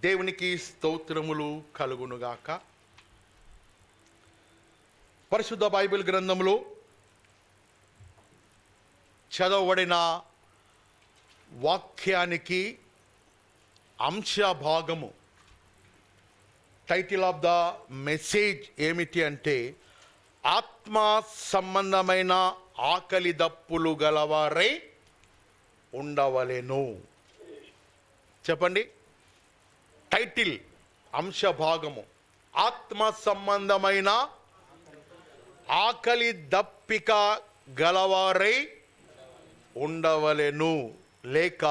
దేవునికి స్తోత్రములు కలుగునుగాక. పరిశుద్ధ బైబిల్ గ్రంథంలో చదవబడిన వాక్యానికి అంశభాగము, టైటిల్ ఆఫ్ ద మెసేజ్ ఏమిటి అంటే, ఆత్మ సంబంధమైన ఆకలి దప్పులు గలవారై ఉండవలెను. చెప్పండి. టైటిల్, అంశభాగము, ఆత్మ సంబంధమైన ఆకలి దప్పిక గలవారై ఉండవలెను లేక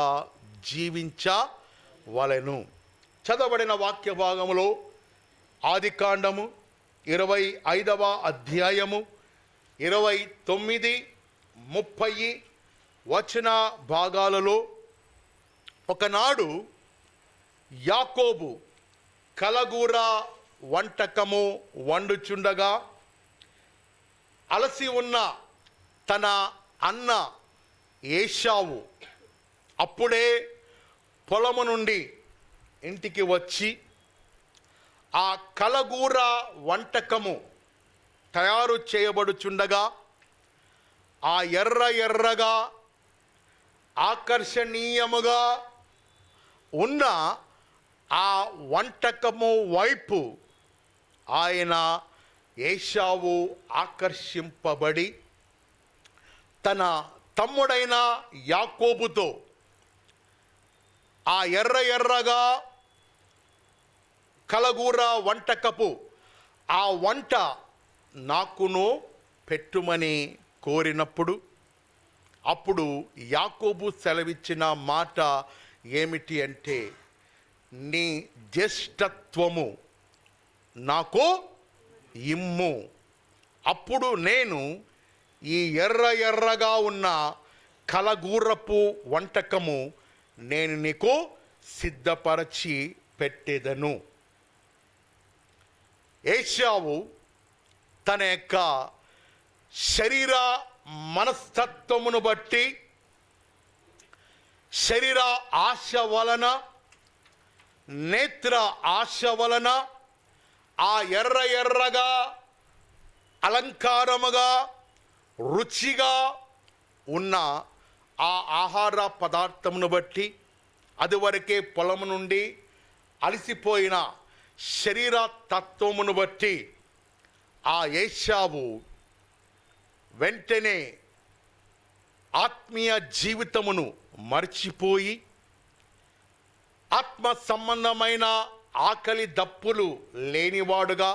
జీవించవలెను. చదవబడిన వాక్య భాగములో ఆదికాండము 25వ అధ్యాయము 29, 30 వచన భాగాలలో, ఒకనాడు యాకోబు కలగూర వంటకము వండుచుండగా అలసి ఉన్న తన అన్న ఏశావు అప్పుడే పొలము నుండి ఇంటికి వచ్చి ఆ కలగూర వంటకము తయారు చేయబడుచుండగా ఆ ఎర్రగా ఆకర్షణీయముగా ఉన్న ఆ వంటకము వైపు ఆయన ఏశావు ఆకర్షింపబడి తన తమ్ముడైన యాకోబుతో ఆ ఎర్రగా కలగూర వంటకపు ఆ వంట నాకును పెట్టుమని కోరినప్పుడు, అప్పుడు యాకోబు సెలవిచ్చిన మాట ఏమిటి అంటే, నీ జ్యేష్ఠత్వము నాకు ఇమ్ము, అప్పుడు నేను ఈ ఎర్రగా ఉన్న కలగూరపు వంటకము నేను నీకు సిద్ధపరచి పెట్టేదను. ఏశావు తన యొక్క శరీర మనస్తత్వమును బట్టి, శరీర ఆశ వలన, నేత్ర ఆశ వలన ఆ ఎర్రగా అలంకారముగా రుచిగా ఉన్న ఆ ఆహార పదార్థమును బట్టి, అదివరకే పొలము నుండి అలసిపోయిన శరీర తత్వమును బట్టి ఆ ఏశావు వెంటనే ఆత్మీయ జీవితమును మర్చిపోయి, ఆత్మ సంబంధమైన ఆకలి దప్పులు లేనివాడుగా,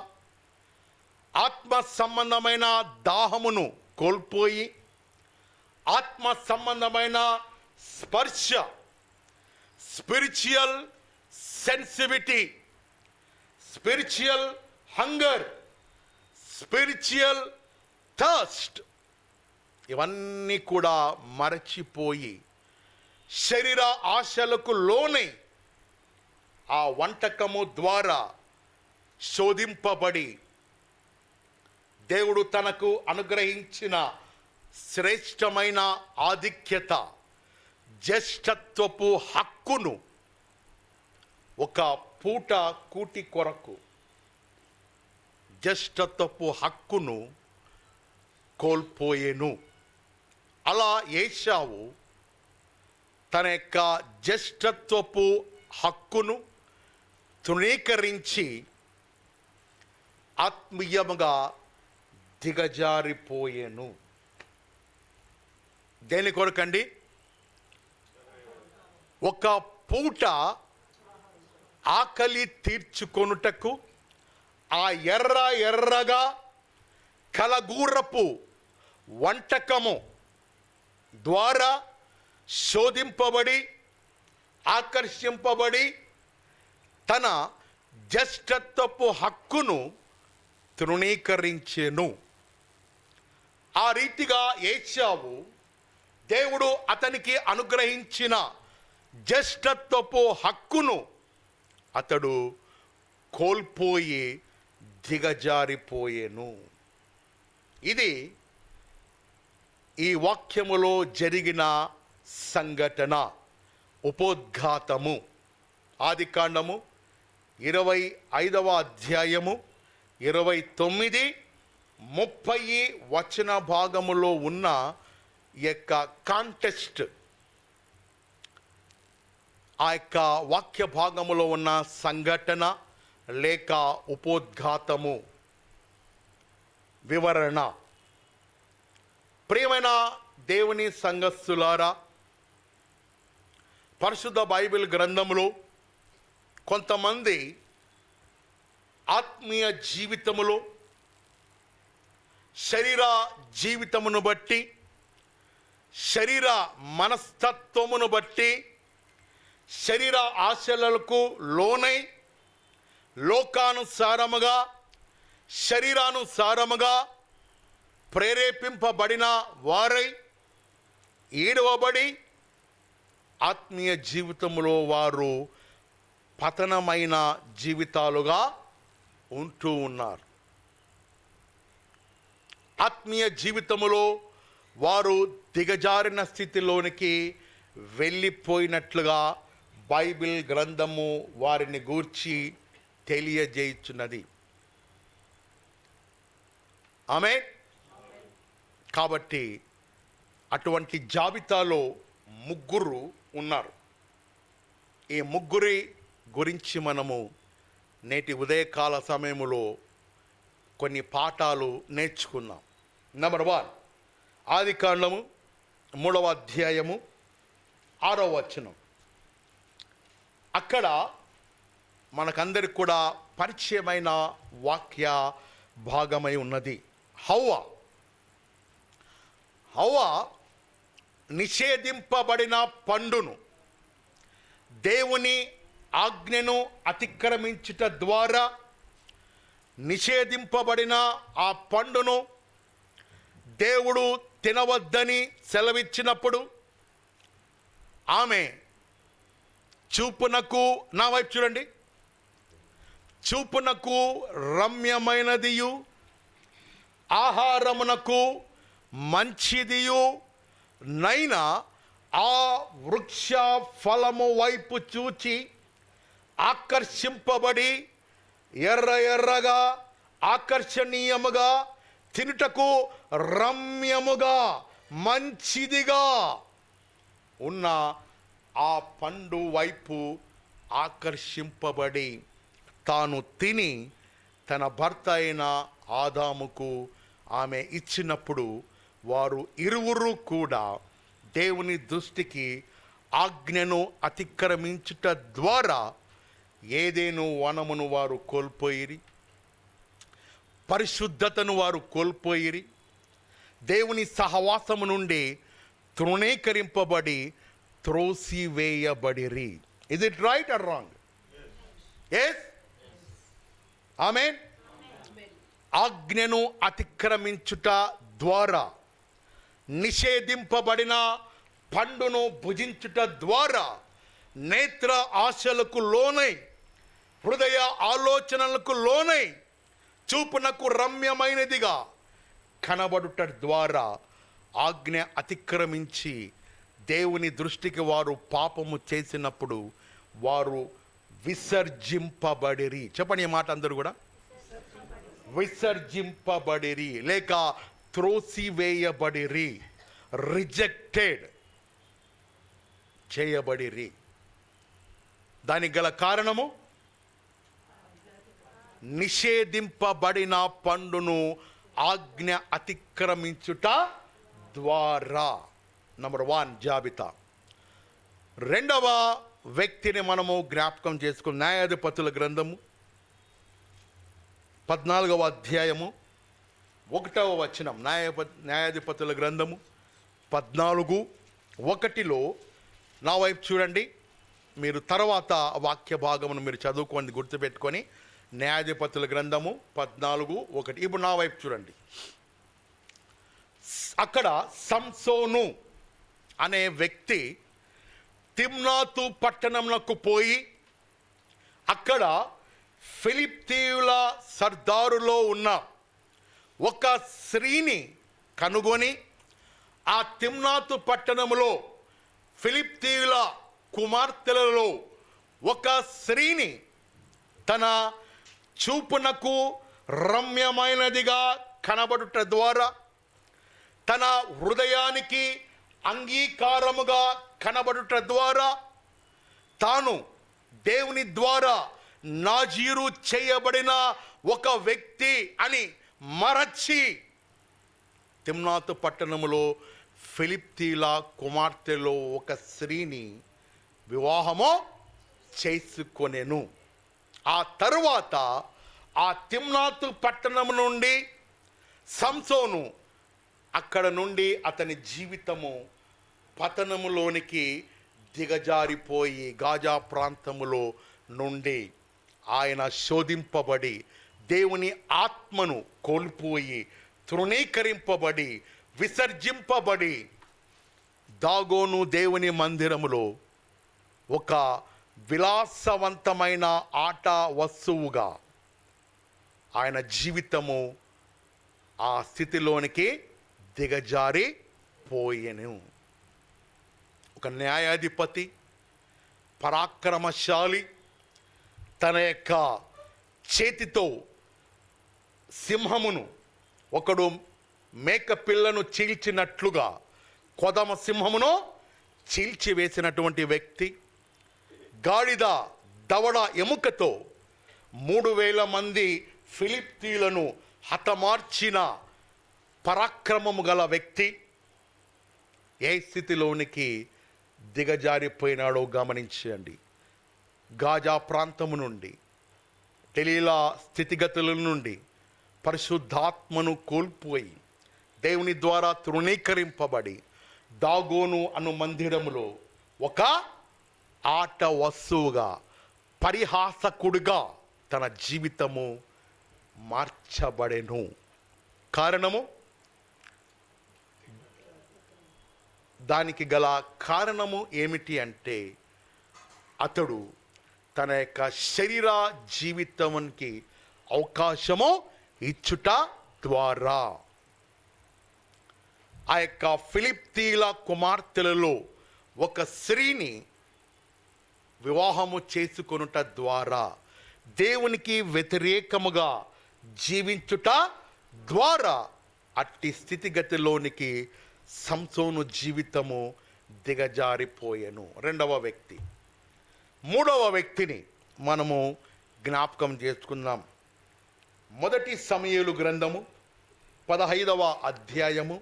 ఆత్మ సంబంధమైన దాహమును కోల్పోయి, ఆత్మ సంబంధమైన స్పర్శ, spiritual sensitivity, spiritual hunger, spiritual thirst, ఇవన్నీ కూడా మరచిపోయి శరీర ఆశలకు లోనై ఆ వంటకము ద్వారా శోధింపబడి, దేవుడు తనకు అనుగ్రహించిన శ్రేష్టమైన ఆధిక్యత, జ్యేష్ఠత్వపు హక్కును ఒక పూట కూటి కొరకు జ్యేష్ఠత్వపు హక్కును కోల్పోయేను. అలా ఏశావు తన యొక్క జ్యేష్ఠత్వపు హక్కును తృణీకరించి ఆత్మీయముగా దిగజారిపోయేను. దేని కొరకండి? ఒక పూట ఆకలి తీర్చుకొనుటకు ఆ ఎర్రగా కలగూరపు వంటకము ద్వారా శోధింపబడి, ఆకర్షింపబడి తన జ్యేష్ఠత్వపు హక్కును తృణీకరించెను. ఆ రీతిగా ఏశావు దేవుడు అతనికి అనుగ్రహించిన జ్యేష్ఠత్వపు హక్కును అతడు కోల్పోయి దిగజారిపోయేను. ఇది ఈ వాక్యములో జరిగిన సంఘటన, ఉపోద్ఘాతము. ఆదికాండము 25వ అధ్యాయము 29, 30 వచన భాగములో ఉన్న ఈ యొక్క కాంటెక్స్ట్, ఆ యొక్క వాక్య భాగములో ఉన్న సంఘటన లేక ఉపోద్ఘాతము వివరణ. ప్రియమైన దేవుని సంఘస్థులారా, పరిశుద్ధ బైబిల్ గ్రంథములో కొంతమంది ఆత్మీయ జీవితములో శరీర జీవితమును బట్టి, శరీర మనస్తత్వమును బట్టి, శరీర ఆశలకు లోనై లోకానుసారముగా శరీరానుసారముగా ప్రేరేపింపబడిన వారై ఈడవబడి ఆత్మీయ జీవితంలో వారు పతనమైన జీవితాలుగా ఉంటూ ఉన్నారు. ఆత్మీయ జీవితములో వారు దిగజారిన స్థితిలోనికి వెళ్ళిపోయినట్లుగా బైబిల్ గ్రంథము వారిని గూర్చి తెలియజేయుచున్నది. ఆమేన్. కాబట్టి అటువంటి జాబితాలో ముగ్గురు ఉన్నారు. ఈ ముగ్గురి గురించి మనము నేటి ఉదయకాల సమయంలో కొన్ని పాఠాలు నేర్చుకుందాం. నెంబర్ 1, ఆదికాండము 3వ అధ్యాయము 6వ వచనం. అక్కడ మనకందరికి కూడా పరిచయమైన వాక్య భాగమై ఉన్నది. హవ్వ నిషేధింపబడిన పండును, దేవుని ఆజ్ఞను అతిక్రమించుట ద్వారా నిషేధింపబడిన ఆ పండును దేవుడు తినవద్దని సెలవిచ్చినప్పుడు ఆమె చూపునకు, నా వైపు చూడండి, చూపునకు రమ్యమైనదియు ఆహారమునకు మంచిదియు నైన ఆ వృక్ష ఫలము వైపు చూచి ఆకర్షింపబడి ఎర్రగా ఆకర్షణీయముగా తినుటకు రమ్యముగా మంచిదిగా ఉన్న ఆ పండు వైపు ఆకర్షింపబడి తాను తిని తన భర్త అయిన ఆదాముకు ఆమె ఇచ్చినప్పుడు వారు ఇరువురు కూడా దేవుని దృష్టికి ఆజ్ఞను అతిక్రమించుట ద్వారా ఏదేను వనమును వారు కోల్పోయిరి, పరిశుద్ధతను వారు కోల్పోయిరి, దేవుని సహవాసము నుండి తృణీకరింపబడి త్రోసివేయబడిరి. Is it right or wrong? Yes. ఆమేన్. ఆజ్ఞను అతిక్రమించుట ద్వారా, నిషేధింపబడిన పండును భుజించుట ద్వారా నేత్ర ఆశలకు లోనై, హృదయ ఆలోచనలకు లోనై, చూపునకు రమ్యమైనదిగా కనబడుట ద్వారా ఆజ్ఞ అతిక్రమించి దేవుని దృష్టికి వారు పాపము చేసినప్పుడు వారు విసర్జింపబడిరి. చెప్పండి ఈ మాట అందరూ కూడా. విసర్జింపబడిరి లేక త్రోసివేయబడిరి, రిజెక్టెడ్ చేయబడిరి. దానికి గల కారణము నిషేధింపబడిన పండును ఆజ్ఞ అతిక్రమించుట ద్వారా. నంబర్ 1 జాబితా. రెండవ వ్యక్తిని మనము జ్ఞాపకం చేసుకుని న్యాయాధిపతుల గ్రంథము 14వ అధ్యాయము 1వ వచనం. న్యాయాధిపతుల గ్రంథము 14:1 నా వైపు చూడండి. మీరు తర్వాత వాక్య భాగమును మీరు చదువుకొని గుర్తుపెట్టుకొని, న్యాయాధిపతుల గ్రంథము 14:1. ఇప్పుడు నా వైపు చూడండి. అక్కడ సంసోను అనే వ్యక్తి తిమ్నాతు పట్టణంలోకి పోయి అక్కడ ఫిలిప్తీయుల సర్దారులో ఉన్న ఒక స్త్రీని కనుగొని ఆ తిమ్నాతు పట్టణములో ఫిలిప్తీయుల కుమార్తెలలో ఒక స్త్రీని తన చూపునకు రమ్యమైనదిగా కనబడుట ద్వారా, తన హృదయానికి అంగీకారముగా కనబడుట ద్వారా, తాను దేవుని ద్వారా నాజీరు చేయబడిన ఒక వ్యక్తి అని మరచి తిమ్నాతు పట్టణములో ఫిలిప్తీల కుమార్తెలో ఒక స్త్రీని వివాహము చేసుకొనెను. ఆ తరువాత ఆ తిమ్నాతు పట్టణము నుండి సంసోను అక్కడ నుండి అతని జీవితము పతనములోనికి దిగజారిపోయి గాజా ప్రాంతములో నుండి ఆయన శోధింపబడి దేవుని ఆత్మను కోల్పోయి తృణీకరింపబడి విసర్జింపబడి దాగోను దేవుని మందిరములో ఒక విలాసవంతమైన ఆట వస్తువుగా ఆయన జీవితము ఆ స్థితిలోనికి దిగజారిపోయెను. ఒక న్యాయాధిపతి, పరాక్రమశాలి, తన యొక్క చేతితో సింహమును, ఒకడు మేక పిల్లను చీల్చినట్లుగా కొదమ సింహమును చీల్చివేసినటువంటి వ్యక్తి, గాడిద దవడ ఎముకతో 3000 మంది ఫిలిప్తీలను హతమార్చిన పరాక్రమము గల వ్యక్తి ఏ స్థితిలోనికి దిగజారిపోయినాడో గమనించండి. గాజా ప్రాంతము నుండి, తెలియలా స్థితిగతుల నుండి పరిశుద్ధాత్మను కోల్పోయి దేవుని ద్వారా తృణీకరింపబడి దాగోను అను మందిరములో ఒక ఆట వస్తువుగా, పరిహాసకుడుగా తన జీవితము మార్చబడెను. కారణము, దానికి గల కారణము ఏమిటి అంటే, అతడు తన యొక్క శరీర జీవితానికి అవకాశము ఇచ్చుట ద్వారా ఆ యొక్క ఫిలిప్తీల కుమార్తెలలో ఒక స్త్రీని వివాహము చేసుకొనుట ద్వారా, దేవునికి వ్యతిరేకముగా జీవించుట ద్వారా అట్టి స్థితిగతిలోనికి సంసోను జీవితము దిగజారిపోయెను. రెండవ వ్యక్తి. మూడవ వ్యక్తిని మనము జ్ఞాపకం చేసుకుందాం. మొదటి సమూయేలు గ్రంథము 15వ అధ్యాయము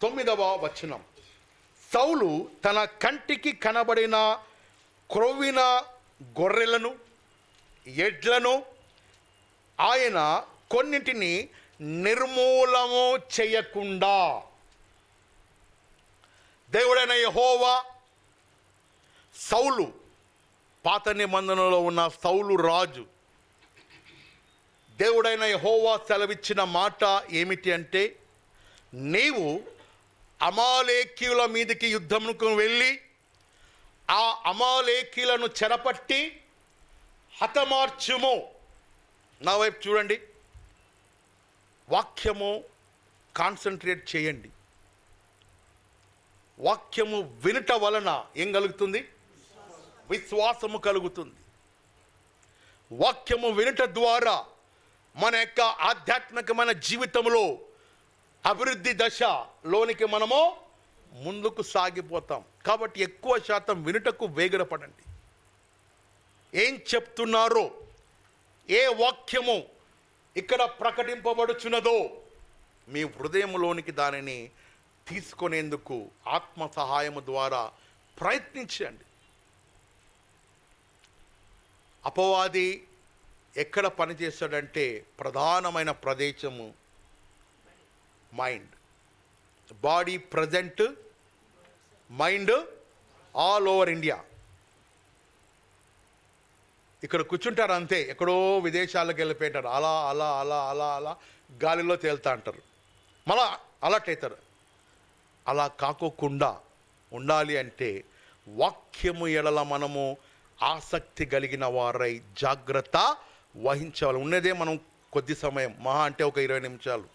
9వ వచనం. సౌలు తన కంటికి కనబడిన క్రొవ్విన గొర్రెలను, ఎడ్లను ఆయన కొన్నిటిని నిర్మూలము చేయకుండా, దేవుడైన యెహోవా సౌలు, పాత నిబంధనలో ఉన్న సౌలు రాజు, దేవుడైన యెహోవా సెలవిచ్చిన మాట ఏమిటి అంటే, నీవు అమాలేకీయుల మీదకి యుద్ధముకు వెళ్ళి ఆ అమాలేకీయులను చెరపట్టి హతమార్చుము. నా వైపు చూడండి, వాక్యము కాన్సన్ట్రేట్ చేయండి. వాక్యము వినుట వలన ఏం కలుగుతుంది? విశ్వాసము కలుగుతుంది. వాక్యము వినుట ద్వారా మన యొక్క ఆధ్యాత్మికమైన జీవితంలో అభివృద్ధి దశలోనికి మనము ముందుకు సాగిపోతాం. కాబట్టి ఎక్కువ శాతం వినుటకు వేగిరపడండి. ఏం చెప్తున్నారో, ఏ వాక్యము ఇక్కడ ప్రకటింపబడుచున్నదో మీ హృదయంలోనికి దానిని తీసుకునేందుకు ఆత్మ సహాయము ద్వారా ప్రయత్నించండి. అపవాది ఎక్కడ పనిచేస్తాడంటే, ప్రధానమైన ప్రదేశము mind. Body present, mind all over India. ఇక్కడ కూర్చుంటారు అంతే, ఎక్కడో విదేశాలకు వెళ్ళిపోయింటారు, అలా అలా అలా అలా అలా గాలిలో తేలుతా అంటారు, మళ్ళా అలర్ట్ అవుతారు. అలా కాకోకుండా ఉండాలి అంటే వాక్యము ఎడల మనము ఆసక్తి కలిగిన వారై జాగ్రత్త వహించాలి. ఉన్నదే మనం కొద్ది సమయం, మహా అంటే ఒక 20 నిమిషాలు,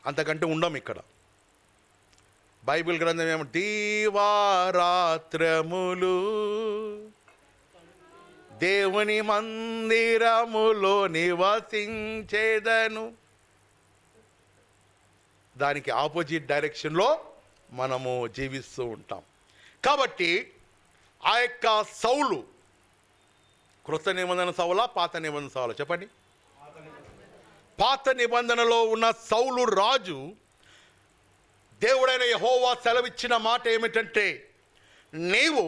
అంతకంటే ఉండం ఇక్కడ. బైబిల్ గ్రంథం ఏమో, దీవారాత్రములు దేవుని మందిరములో నివసించేదను. దానికి ఆపోజిట్ డైరెక్షన్లో మనము జీవిస్తూ ఉంటాం. కాబట్టి ఆ యొక్క సౌలు క్రొత్త నిబంధన సౌలా, పాత నిబంధన సౌలా? చెప్పండి. పాత నిబంధనలో ఉన్న సౌలు రాజు దేవుడైన యెహోవా సెలవిచ్చిన మాట ఏమిటంటే, నీవు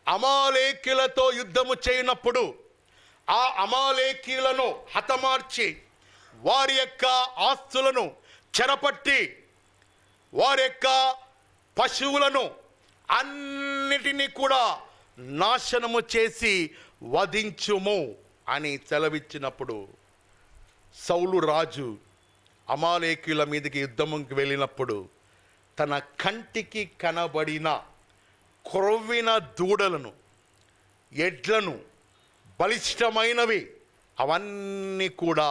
అమాలేకీయులతో యుద్ధము చేయనప్పుడు ఆ అమాలేకీయులను హతమార్చి వారి యొక్క ఆస్తులను చెరపట్టి వారి యొక్క పశువులను అన్నిటినీ కూడా నాశనము చేసి వధించుము అని సెలవిచ్చినప్పుడు సౌలు రాజు అమాలేకీయుల మీదకి యుద్ధముకి వెళ్ళినప్పుడు తన కంటికి కనబడిన క్రొవ్విన దూడలను, ఎడ్లను, బలిష్టమైనవి అవన్నీ కూడా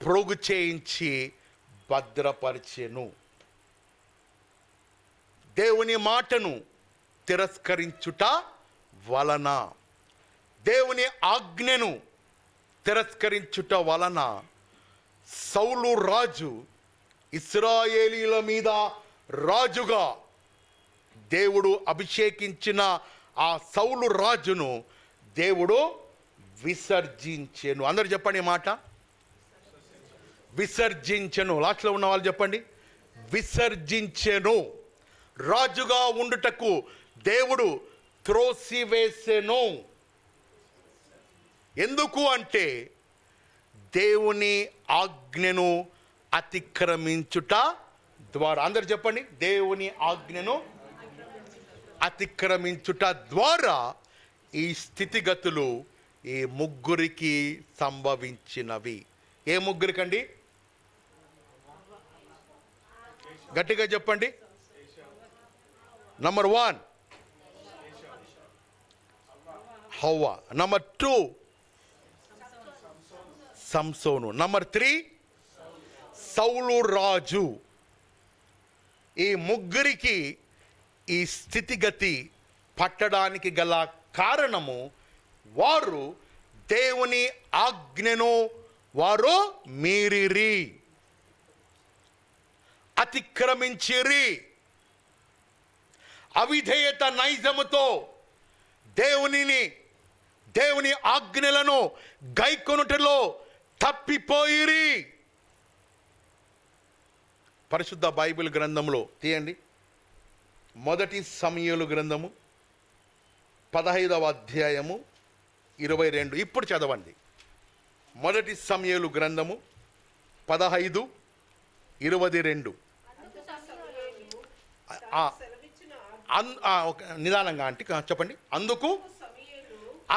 ప్రోగు చేయించి భద్రపరిచెను. దేవుని మాటను తిరస్కరించుట వలన, దేవుని ఆజ్ఞను తిరస్కరించుట వలన సౌలు రాజు ఇశ్రాయేలీల మీద రాజుగా దేవుడు అభిషేకించిన ఆ సౌలు రాజును దేవుడు విసర్జించెను. అందరు చెప్పండి మాట, విసర్జించెను. లాస్ట్లో ఉన్న వాళ్ళు చెప్పండి, విసర్జించెను. రాజుగా ఉండుటకు దేవుడు త్రోసివేసెను. ఎందుకు అంటే దేవుని ఆజ్ఞను అతిక్రమించుట ద్వారా. అందరు చెప్పండి, దేవుని ఆజ్ఞను అతిక్రమించుట ద్వారా ఈ స్థితిగతులు ఈ ముగ్గురికి సంభవించినవి. ఏ ముగ్గురికండి? గట్టిగా చెప్పండి. నంబర్ 1 హవ్వ, నంబర్ 2 సంసోను, నంబర్ 3 సౌలు రాజు. ఈ ముగ్గురికి ఈ స్థితిగతి పట్టడానికి గల కారణము వారు దేవుని ఆజ్ఞను వారు మీరిరి, అతిక్రమించిరి. అవిధేయత నైజముతో దేవుని ఆజ్ఞలను గైకొనుటలో తప్పిపోయిరి. పరిశుద్ధ బైబిల్ గ్రంథంలో తీయండి, మొదటి సమూయేలు గ్రంథము 15వ అధ్యాయము 22. ఇప్పుడు చదవండి. మొదటి సమూయేలు గ్రంథము 15:22. నిదానంగా అంటే చెప్పండి.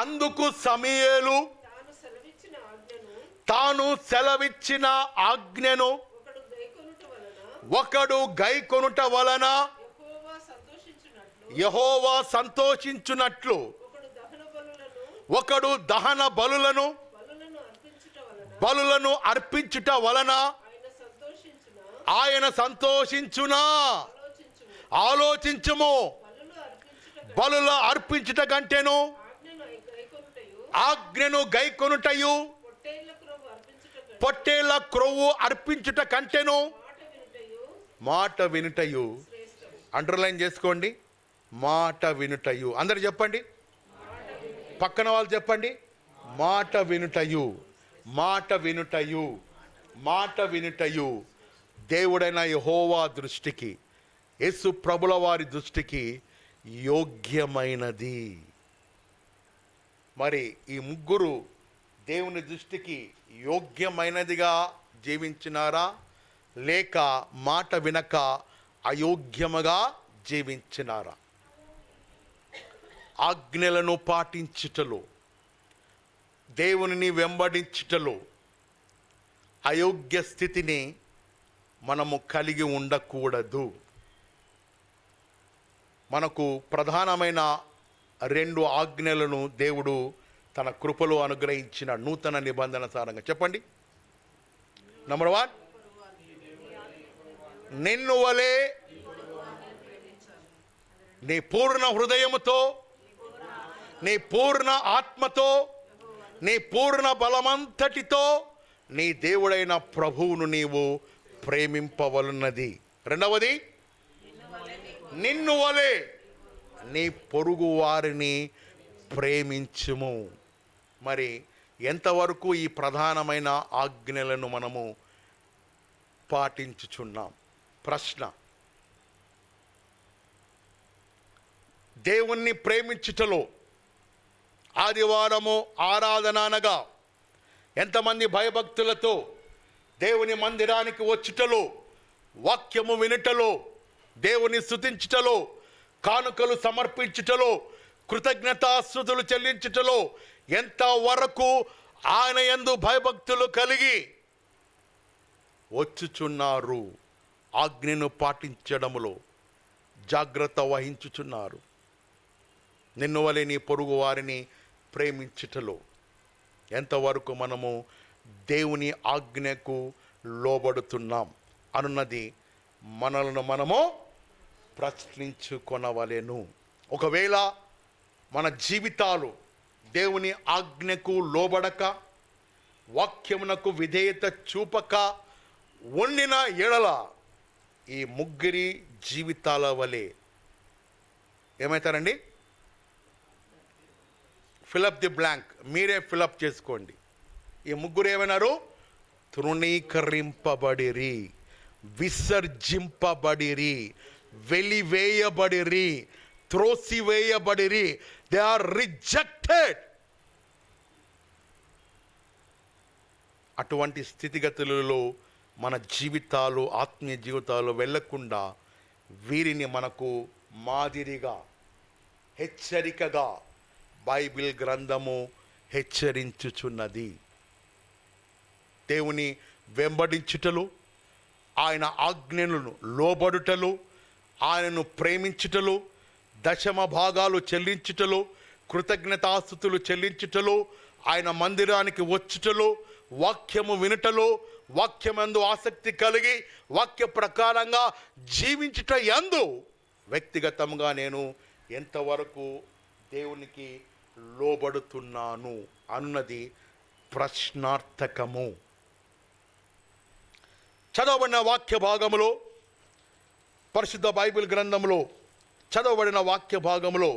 అందుకు సమూయేలు తాను సెలవిచ్చిన ఆజ్ఞను ఒకడు గైకొనుట వలన యెహోవా సంతోషించునట్లు ఒకడు దహన బలులను అర్పించుట వలన ఆయన సంతోషించునా. ఆలోచించుము. బలుల అర్పించుట కంటేను ఆజ్ఞను గైకొనుటయు పొట్టేళ్ల క్రొవ్వు అర్పించుట కంటేను మాట వినుటయు. అండర్లైన్ చేసుకోండి, మాట వినుటయు. అందరు చెప్పండి, పక్కన వాళ్ళు చెప్పండి, మాట వినుటయు, మాట వినుటయు, మాట వినుటయు. దేవుడైన యెహోవా దృష్టికి, యేసు ప్రభుల వారి దృష్టికి యోగ్యమైనది. మరి ఈ ముగ్గురు దేవుని దృష్టికి యోగ్యమైనదిగా జీవించినారా, లేక మాట వినక అయోగ్యముగా జీవించినారా? ఆజ్ఞలను పాటించుటలో, దేవునిని వెంబడించుటలో అయోగ్య స్థితిని మనము కలిగి ఉండకూడదు. మనకు ప్రధానమైన 2 ఆజ్ఞలను దేవుడు తన కృపలో అనుగ్రహించిన నూతన నిబంధన సారంగా. చెప్పండి. నంబర్ 1, నిన్ను వలె నీ పూర్ణ హృదయముతో, నీ పూర్ణ ఆత్మతో, నీ పూర్ణ బలమంతటితో నీ దేవుడైన ప్రభువును నీవు ప్రేమింపవలన్నది. రెండవది, నిన్ను వలె నీ పొరుగు వారిని ప్రేమించుము. మరి ఎంతవరకు ఈ ప్రధానమైన ఆజ్ఞలను మనము పాటించుచున్నాం? ప్రశ్న. దేవుణ్ణి ప్రేమించుటలో ఆదివారము ఆరాధన అనగా ఎంతమంది భయభక్తులతో దేవుని మందిరానికి వచ్చుటలో, వాక్యము వినుటలో, దేవుని స్తుతించుటలో, కానుకలు సమర్పించుటలో, కృతజ్ఞతాస్తుతులు చెల్లించుటలో ఎంతవరకు ఆయన యందు భయభక్తులు కలిగి వచ్చుచున్నారు? ఆజ్ఞను పాటించడములో జాగ్రత్త వహించుచున్నారు? నిన్ను వలె నీ పొరుగు వారిని ప్రేమించుటలో ఎంతవరకు మనము దేవుని ఆజ్ఞకు లోబడుతున్నాం అన్నది మనలను మనము ప్రశ్నించుకొనవలెను. ఒకవేళ మన జీవితాలు దేవుని ఆజ్ఞకు లోబడక, వాక్యమునకు విధేయత చూపక ఉండిన ఎడల ఈ ముగ్గురి జీవితాల వలె ఏమవుతారండి? ఫిలప్ ది బ్లాంక్, మీరే ఫిలప్ చేసుకోండి. ఈ ముగ్గురు ఏమైనారు? తృణీకరింపబడిరి, విసర్జింపబడిరి, వెలివేయబడిరి, త్రోసివేయబడిరి. They are rejected. అటువంటి స్థితిగతులలో మన జీవితాలు, ఆత్మీయ జీవితాలు వెళ్ళకుండా వీరిని మనకు మాదిరిగా, హెచ్చరికగా బైబిల్ గ్రంథము హెచ్చరించుచున్నది. దేవుని వెంబడించుటలు, ఆయన ఆజ్ఞలను లోబడుటలు, ఆయనను ప్రేమించుటలు, దశమ భాగాలు చెల్లించుటలు, కృతజ్ఞతాస్తుతులు చెల్లించుటలు, ఆయన మందిరానికి వచ్చుటలు, వాక్యము వినుటలు, వాక్యమందు ఆసక్తి కలిగి వాక్య ప్రకారంగా జీవించుట యందు వ్యక్తిగతంగా నేను ఎంతవరకు దేవునికి లోబడుతున్నాను అన్నది ప్రశ్నార్థకము. చదవబడిన వాక్య భాగములో, పరిశుద్ధ బైబిల్ గ్రంథంలో చదవబడిన వాక్య భాగంలో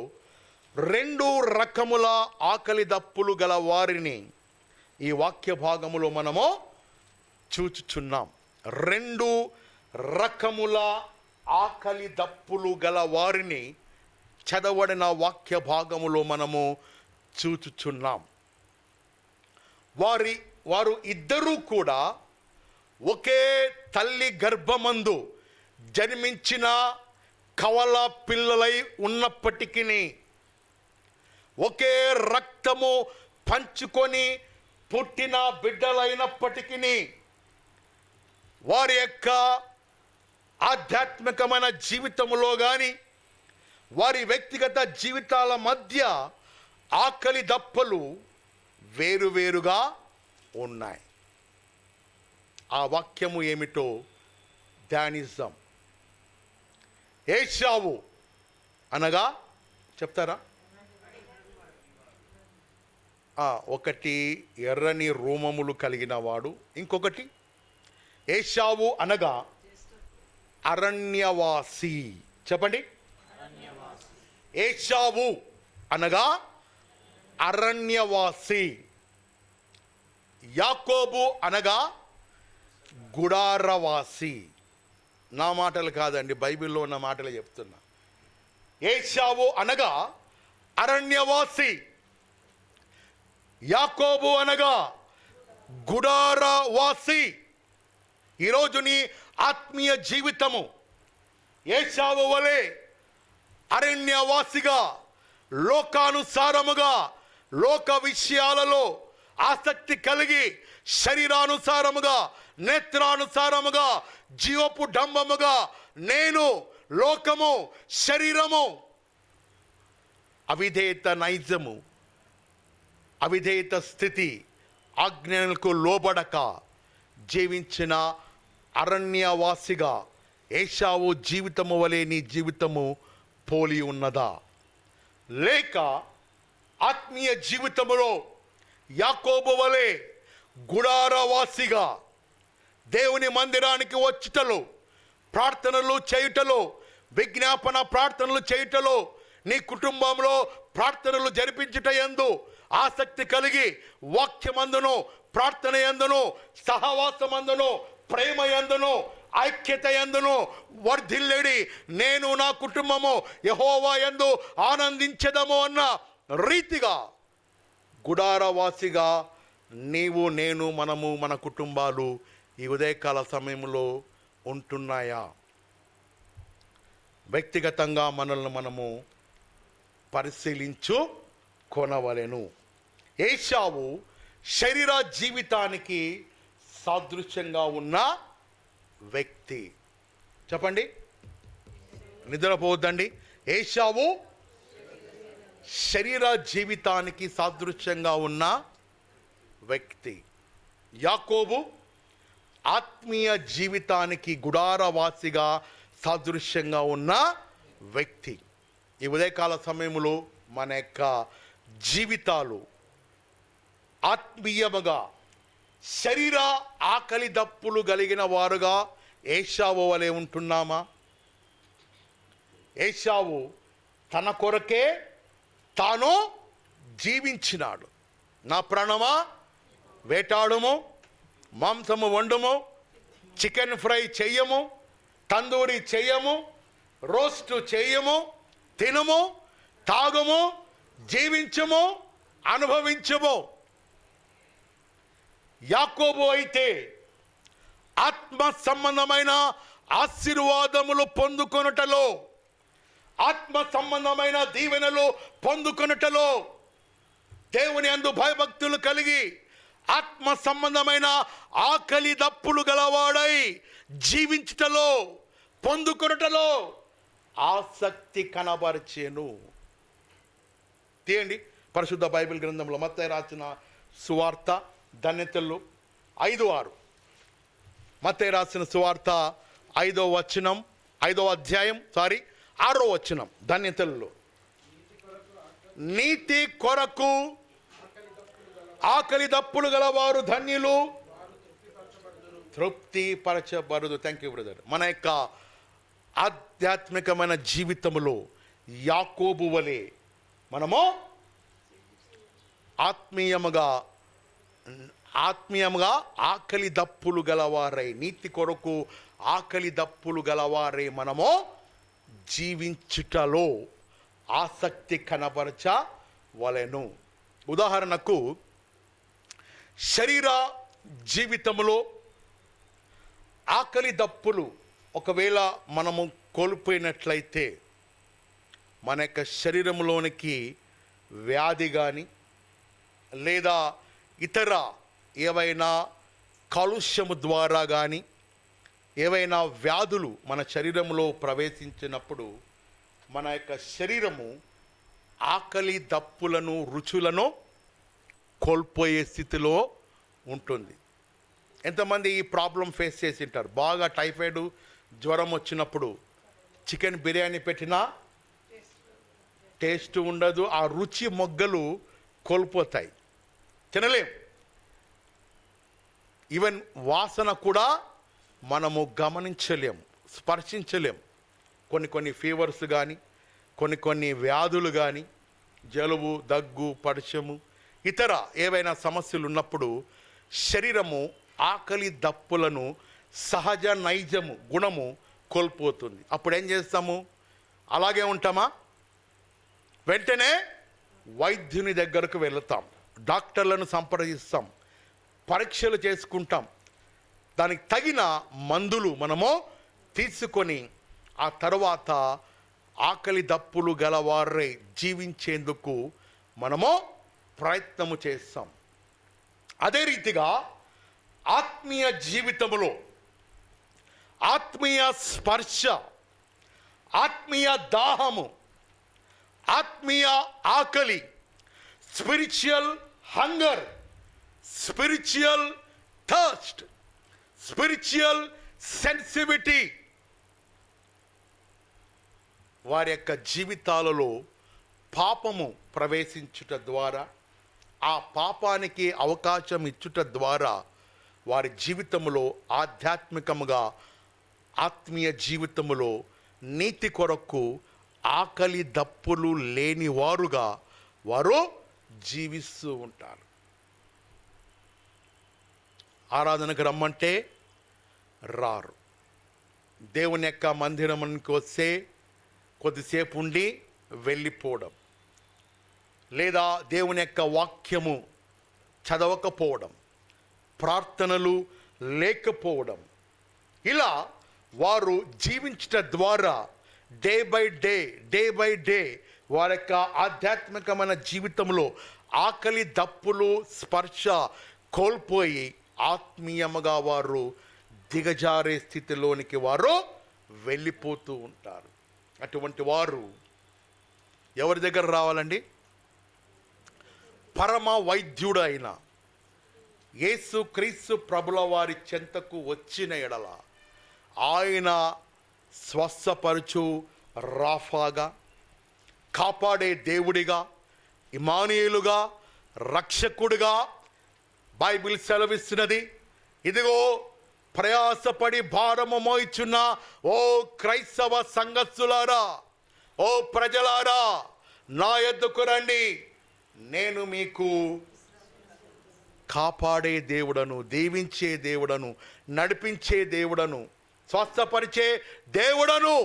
2 రకముల ఆకలి దప్పులు గల వారిని ఈ వాక్య భాగములో మనము చూచుచున్నాం. 2 రకముల ఆకలి దప్పులు గల వారిని చదవబడిన వాక్య భాగములో మనము చూచుచున్నాం. వారు ఇద్దరూ కూడా ఒకే తల్లి గర్భమందు జన్మించిన కవల పిల్లలై ఉన్నప్పటికీ, ఒకే రక్తము పంచుకొని పుట్టిన బిడ్డలైనప్పటికీ, వారి యొక్క ఆధ్యాత్మికమైన జీవితంలో కానీ వారి వ్యక్తిగత జీవితాల మధ్య ఆకలి దప్పలు వేరువేరుగా ఉన్నాయి. ఆ వాక్యము ఏమిటో ధ్యానిద్దాం. ఏశావు అనగా చెప్తారా? ఒకటి ఎర్రని రోమములు కలిగిన వాడు, ఇంకొకటి ఏశావు అనగా అరణ్యవాసి. చెప్పండి. ఏశావు అనగా అరణ్యవాసి, యాకోబు అనగా గుడారవాసి. నా మాటలు కాదండి, బైబిల్లో ఉన్న మాటలు చెప్తున్నా. ఏశావు అనగా అరణ్యవాసి, యాకోబు అనగా గుడారవాసి. ఈరోజు నీ ఆత్మీయ జీవితము ఏశావు వలె అరణ్యవాసిగా, లోకానుసారముగా, లోక విషయాలలో ఆసక్తి కలిగి, శరీరానుసారముగా, నేత్రానుసారముగా, జీవపు డంబముగా, నేను, లోకము, శరీరము, అవిధేయత నైజము, అవిధేయత స్థితి, ఆజ్ఞలకు లోబడక జీవించిన అరణ్యవాసిగా ఏశావు జీవితము వలె నీ జీవితము పోలి ఉన్నదా? లేక ఆత్మీయ జీవితములో యాకోబు వలె గుడారవాసిగా దేవుని మందిరానికి వచ్చుటలో, ప్రార్థనలు చేయుటలో, విజ్ఞాపన ప్రార్థనలు చేయుటలో, నీ కుటుంబంలో ప్రార్థనలు జరిపించుట యందు ఆసక్తి కలిగి, వాక్యమందును, ప్రార్థన యందును, సహవాసమందును, ప్రేమ యందును, ఐక్యత యందును వర్ధిల్లేడి నేను నా కుటుంబము యెహోవా యందు ఆనందించెదము అన్న రీతిగా గుడారవాసిగా నీవు, నేను, మనము, మన కుటుంబాలు ఈ ఉదయకాల సమయంలో ఉంటున్నాయా? వ్యక్తిగతంగా మనల్ని మనము పరిశీలించు కొనవలెను. ఏశావు శరీర జీవితానికి సాదృశ్యంగా ఉన్న వ్యక్తి. చెప్పండి, నిద్రపోవద్దండి. ఏశావు శరీర జీవితానికి సాదృశ్యంగా ఉన్న వ్యక్తి. యాకోబు ఆత్మీయ జీవితానికి గుడారవాసిగా సాదృశ్యంగా ఉన్న వ్యక్తి. ఈ ఉదయకాల సమయంలో మన యొక్క జీవితాలు ఆత్మీయముగా శరీర ఆకలి దప్పులు కలిగిన వారుగా ఏశావు వలె ఉంటున్నామా? ఏశావు తన కొరకే తాను జీవించినాడు. నా ప్రాణమా వేటాడుము, మాంసము వండుము, చికెన్ ఫ్రై చెయ్యము, తందూరి చెయ్యము, రోస్టు చెయ్యము, తినము, తాగుము, జీవించము, అనుభవించము. యాకోబు అయితే ఆత్మ సంబంధమైన ఆశీర్వాదములు పొందుకొనుటలో, ఆత్మ సంబంధమైన దీవెనలు పొందుకొనుటలో, దేవుని యందు భయభక్తులు కలిగి ఆత్మ సంబంధమైన ఆకలి దప్పులు గలవాడై జీవించుటలో, పొందుకొనుటలో ఆసక్తి కనబరిచెను. తీయండి పరిశుద్ధ బైబిల్ గ్రంథంలో మత్తయి రాసిన సువార్త ధన్యతలు 5:6. మత్తయి రాసిన సువార్త 5వ అధ్యాయం 6వ వచనం. ధన్యతల్లో నీతి కొరకు ఆకలి దప్పులు గలవారు ధన్యులు, తృప్తి పరచబడదు. Thank you brother. మన యొక్క ఆధ్యాత్మికమైన జీవితంలో యాకోబు వలె మనము ఆత్మీయముగా ఆకలి దప్పులు గలవారై, నీతి కొరకు ఆకలి దప్పులు గలవారై మనము జీవించుటలో ఆసక్తి కనబరచవలెను. ఉదాహరణకు శరీర జీవితంలో ఆకలి దప్పులు ఒకవేళ మనము కోల్పోయినట్లయితే మన యొక్క శరీరంలోనికి వ్యాధి కానీ లేదా ఇతర ఏవైనా కాలుష్యము ద్వారా కానీ ఏవైనా వ్యాధులు మన శరీరంలో ప్రవేశించినప్పుడు మన యొక్క శరీరము ఆకలి దప్పులను, రుచులను కోల్పోయే స్థితిలో ఉంటుంది. ఎంతమంది ఈ ప్రాబ్లం ఫేస్ చేసి ఉంటారు? బాగా టైఫాయిడ్ జ్వరం వచ్చినప్పుడు చికెన్ బిర్యానీ పెట్టినా టేస్ట్ ఉండదు, ఆ రుచి మొగ్గలు కోల్పోతాయి, తినలేం. ఈవెన్ వాసన కూడా మనము గమనించలేం, స్పర్శించలేం. కొన్ని ఫీవర్స్ కానీ కొన్ని వ్యాధులు కానీ, జలుబు, దగ్గు, పడిశము, ఇతర ఏవైనా సమస్యలు ఉన్నప్పుడు శరీరము ఆకలి దప్పులను సహజ నైజము గుణము కోల్పోతుంది. అప్పుడు ఏం చేస్తాము? అలాగే ఉంటామా? వెంటనే వైద్యుని దగ్గరకు వెళతాం, డాక్టర్లను సంప్రదిస్తాం, పరీక్షలు చేసుకుంటాం, దానికి తగిన మందులు మనము తీసుకొని ఆ తర్వాత ఆకలి దప్పులు గలవారై జీవించేందుకు మనము ప్రయత్నము చేస్తాం. అదే రీతిగా ఆత్మీయ జీవితంలో ఆత్మీయ స్పర్శ, ఆత్మీయ దాహము, ఆత్మీయ ఆకలి, spiritual hunger, spiritual thirst, spiritual sensitivity వారి యొక్క జీవితాలలో పాపము ప్రవేశించుట ద్వారా, ఆ పాపానికి అవకాశం ఇచ్చుట ద్వారా వారి జీవితంలో ఆధ్యాత్మికముగా, ఆత్మీయ జీవితములో నీతి కొరకు ఆకలి దప్పులు లేని వారుగా వారు జీవిస్తూ ఉంటారు. ఆరాధనకు రమ్మంటే రారు. దేవుని యొక్క మందిరానికి వస్తే కొద్దిసేపు ఉండి వెళ్ళిపోవడం, లేదా దేవుని యొక్క వాక్యము చదవకపోవడం, ప్రార్థనలు లేకపోవడం, ఇలా వారు జీవించడం ద్వారా డే బై డే వారి యొక్క ఆధ్యాత్మికమైన జీవితంలో ఆకలి దప్పులు స్పర్శ కోల్పోయి ఆత్మీయముగా వారు దిగజారే స్థితిలోనికి వారు వెళ్ళిపోతూ ఉంటారు. అటువంటి వారు ఎవరి దగ్గర రావాలండి? పరమ వైద్యుడు అయిన యేసుక్రీస్తు ప్రభుల వారి చెంతకు వచ్చిన ఎడల ఆయన స్వస్థపరచు రాఫాగా, కాపాడే దేవుడిగా, ఇమానుయేలుగా, రక్షకుడిగా బైబిల్ సెలవిస్తున్నది. ఇదిగో ప్రయాసపడి భారము మోయిచున్న ఓ క్రైస్తవ సంఘస్థులారా, ఓ ప్రజలారా, నా యొద్దకు రండి, నేను మీకు కాపాడే దేవుడను, దీవించే దేవుడను, నడిపించే దేవుడను, స్వస్థపరిచే దేవుడను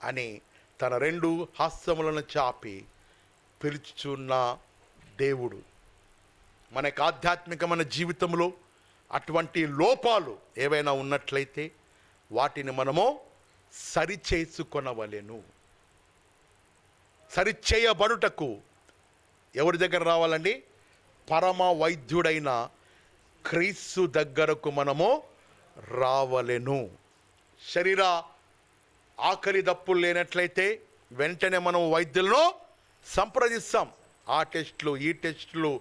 అని తన రెండు హస్తములను చాపి పిలుచుచున్న దేవుడు. మనకు ఆధ్యాత్మికమైన జీవితంలో అటువంటి లోపాలు ఏవైనా ఉన్నట్లయితే వాటిని మనము సరిచేసుకొనవలెను. సరిచేయబడుటకు ఎవరి దగ్గర రావాలండి? పరమ వైద్యుడైన క్రీస్తు దగ్గరకు మనము రావలెను. శరీర ఆకలి దప్పులు లేనట్లయితే వెంటనే మనం వైద్యులను సంప్రదిస్తాం. ఆ టెస్టులు, ఈ టెస్టులు,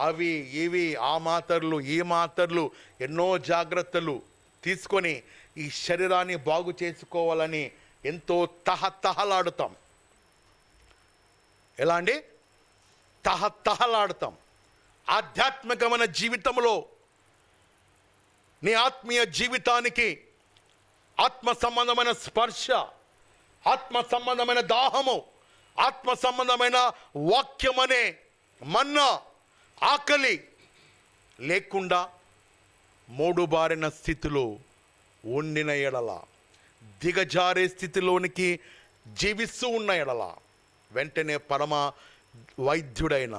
అవి ఇవి, ఆ మాత్రలు, ఈ మాత్రలు, ఎన్నో జాగ్రత్తలు తీసుకొని ఈ శరీరాన్ని బాగు చేసుకోవాలని ఎంతో తహతహలాడుతాం. ఎలా అండి? తహతహలాడుతాం. ఆధ్యాత్మికమైన జీవితంలో నీ ఆత్మీయ జీవితానికి ఆత్మ సంబంధమైన స్పర్శ, ఆత్మ సంబంధమైన దాహము, ఆత్మ సంబంధమైన వాక్యం అనే మన్నా, ఆకలి లేకుండా మోడుబారిన స్థితిలో ఉండిన ఎడల, దిగజారే స్థితిలోనికి జీవిస్తూ ఉన్న ఎడల వెంటనే పరమ వైద్యుడైన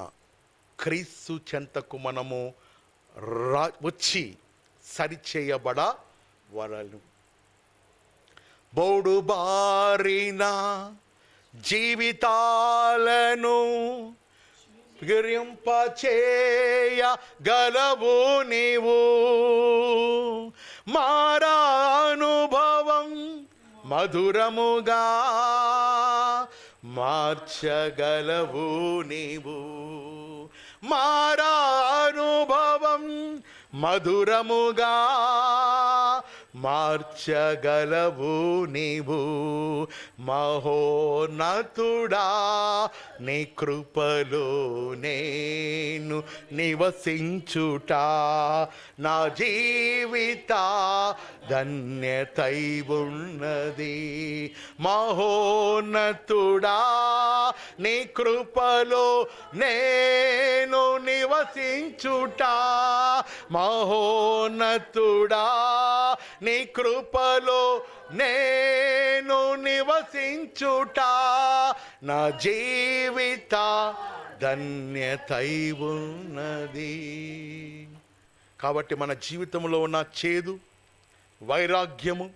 క్రీస్తు చెంతకు మనము వచ్చి సరిచేయబడవలెను. బోడు బారిన జీవితాలను గరింపచేయగలవు నీవు, మారానుభవం మధురముగా మార్చగలవు నీవు, మారానుభవం మధురముగా మార్చగలవు నీవు, మహోన్నతుడా నీ కృపలో నేను నివసించుట నా జీవిత ధన్యతై ఉన్నది. మహోన్నతుడా నీ కృపలో నేను నివసించుట, మహోన్నతుడా నీ కృపలో నేను నివసించుట నా జీవిత ధన్యతై ఉన్నది. కాబట్టి మన జీవితంలో ఉన్న చేదు, వైరాగ్యము,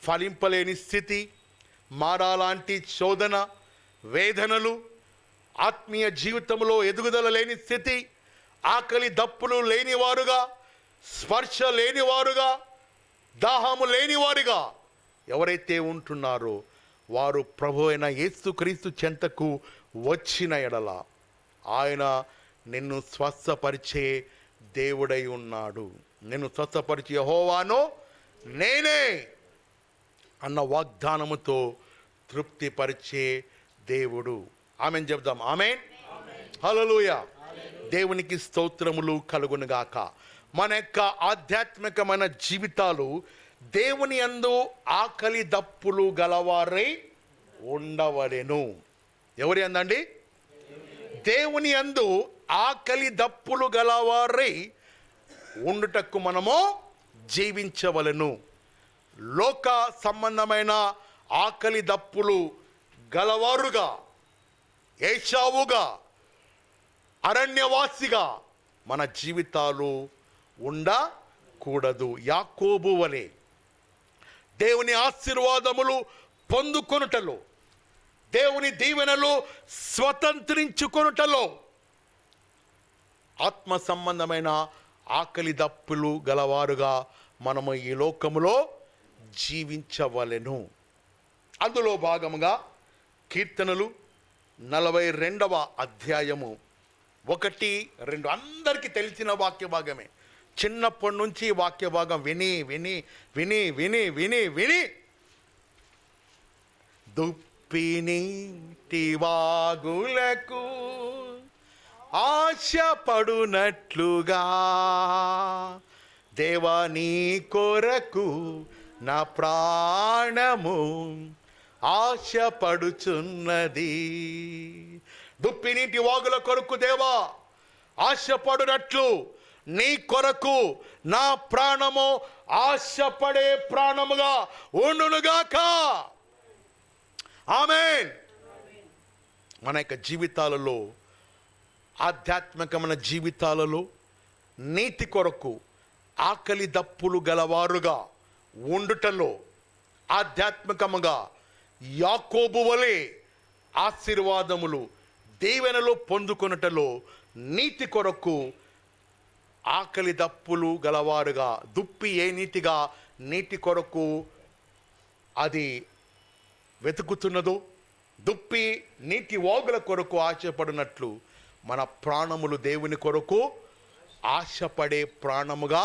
ఫలింపలేని స్థితి, మారాలాంటి శోధన, వేదనలు, ఆత్మీయ జీవితంలో ఎదుగుదల లేని స్థితి, ఆకలి దప్పులు లేనివారుగా, స్పర్శ లేనివారుగా, దాహము లేనివారుగా ఎవరైతే ఉంటున్నారో వారు ప్రభు అయిన యేసుక్రీస్తు చెంతకు వచ్చిన ఎడల ఆయన నిన్ను స్వస్థపరిచే దేవుడై ఉన్నాడు. నిన్ను స్వస్థపరిచే యెహోవాను నేనే అన్న వాగ్దానముతో తృప్తిపరిచే దేవుడు. ఆమెన్ చెప్దాం. ఆమెన్. హల్లెలూయా. దేవునికి స్తోత్రములు కలుగునుగాక. మన యొక్క ఆధ్యాత్మికమైన జీవితాలు దేవుని యందు ఆకలి దప్పులు గలవారై ఉండవలెను. ఎవరి అందండి? దేవుని యందు ఆకలి దప్పులు గలవారై ఉండుటకు మనము జీవించవలెను. లోక సంబంధమైన ఆకలి దప్పులు గలవారుగా, ఏషావుగా, అరణ్యవాసిగా మన జీవితాలు ఉండకూడదు. యాకోబు వలె దేవుని ఆశీర్వాదములు పొందుకొనుటలో, దేవుని దీవెనలు స్వతంత్రించుకొనుటలో ఆత్మ సంబంధమైన ఆకలి దప్పులు గలవారుగా మనము ఈ లోకములో జీవించవలెను. అందులో భాగముగా కీర్తనలు 42వ అధ్యాయము 1, 2 అందరికీ తెలిసిన వాక్య భాగమే. చిన్నప్పటి నుంచి వాక్య భాగం విని విని విని విని విని విని దుప్పినీటి వాగులకు ఆశపడునట్లుగా దేవా నీ కొరకు నా ప్రాణము ఆశపడుచున్నది. దుప్పినీటి వాగుల కొరకు దేవా ఆశపడునట్లు నీ కొరకు నా ప్రాణము ఆశపడే ప్రాణముగా ఉండునుగాక. ఆమేన్. మన యొక్క జీవితాలలో, ఆధ్యాత్మికమైన జీవితాలలో నీతి కొరకు ఆకలి దప్పులు గలవారుగా ఉండుటలో, ఆధ్యాత్మికముగా యాకోబు వలె ఆశీర్వాదములు దీవెనలు పొందుకొనుటలో నీతి కొరకు ఆకలి దప్పులు గలవారుగా, దుప్పి ఏ నీతిగా నీటి కొరకు అది వెతుకుతున్నదో, దుప్పి నీటి వాగుల కొరకు ఆశపడినట్లు మన ప్రాణములు దేవుని కొరకు ఆశపడే ప్రాణముగా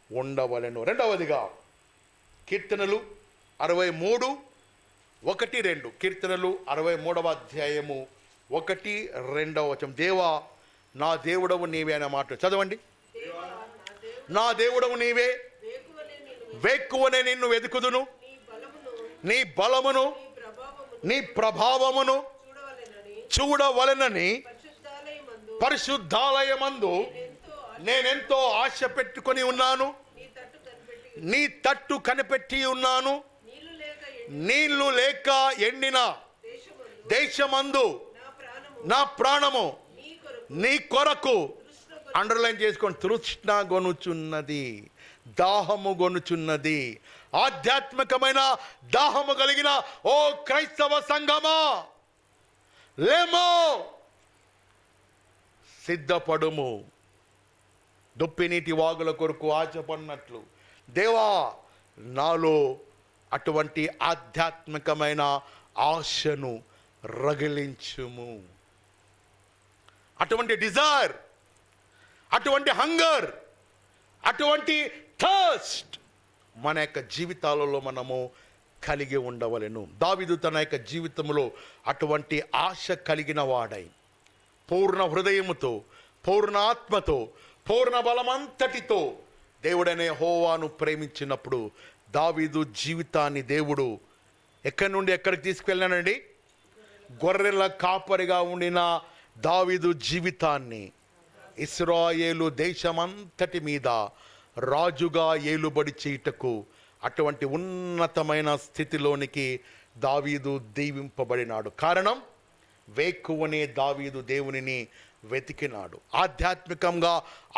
ఉండవలెను. రెండవదిగా కీర్తనలు 63, 1, 2. కీర్తనలు 63వ అధ్యాయము 1, 2 వచనం. దేవా నా దేవుడవు నీవే అనే మాట చదవండి. నా దేవుడవు నీవే, వేక్కువనే నిన్ను వెతుకుదును, నీ బలమును నీ ప్రభావమును చూడవలెనని పరిశుద్ధాలయమందు నేనెంతో ఆశ పెట్టుకొని ఉన్నాను. నీ తట్టు కనిపెట్టి ఉన్నాను. నీళ్లు లేక ఎండిన దేశమందు నా ప్రాణము నీ కొరకు, అండర్లైన్ చేసుకోండి, తృష్ణ గొనుచున్నది, దాహము గొనుచున్నది. ఆధ్యాత్మికమైన దాహము కలిగిన ఓ క్రైస్తవ సంఘమా, లేమో, సిద్ధపడుము. దుప్పినీటి వాగుల కొరకు ఆశపడినట్లు దేవా నాలో అటువంటి ఆధ్యాత్మికమైన ఆశను రగిలించుము. అటువంటి డిజైర్, అటువంటి హంగర్, అటువంటి థర్స్ట్ మన యొక్క జీవితాలలో మనము కలిగి ఉండవలెను. దావీదు తన యొక్క జీవితంలో అటువంటి ఆశ కలిగిన వాడై పూర్ణ హృదయముతో, పూర్ణ ఆత్మతో, పూర్ణ బలమంతటితో దేవుడనే యెహోవాను ప్రేమించినప్పుడు దావీదు జీవితాన్ని దేవుడు ఎక్కడి నుండి ఎక్కడికి తీసుకువెళ్ళానండి? గొర్రెల కాపరిగా ఉండిన దావీదు జీవితాన్ని ఇశ్రాయేలు దేశమంతటి మీద రాజుగా ఏలుబడి చేయుటకు, అటువంటి ఉన్నతమైన స్థితిలోనికి దావీదు దీవింపబడినాడు. కారణం, వేకువనే దావీదు దేవునిని వెతికినాడు. ఆధ్యాత్మికంగా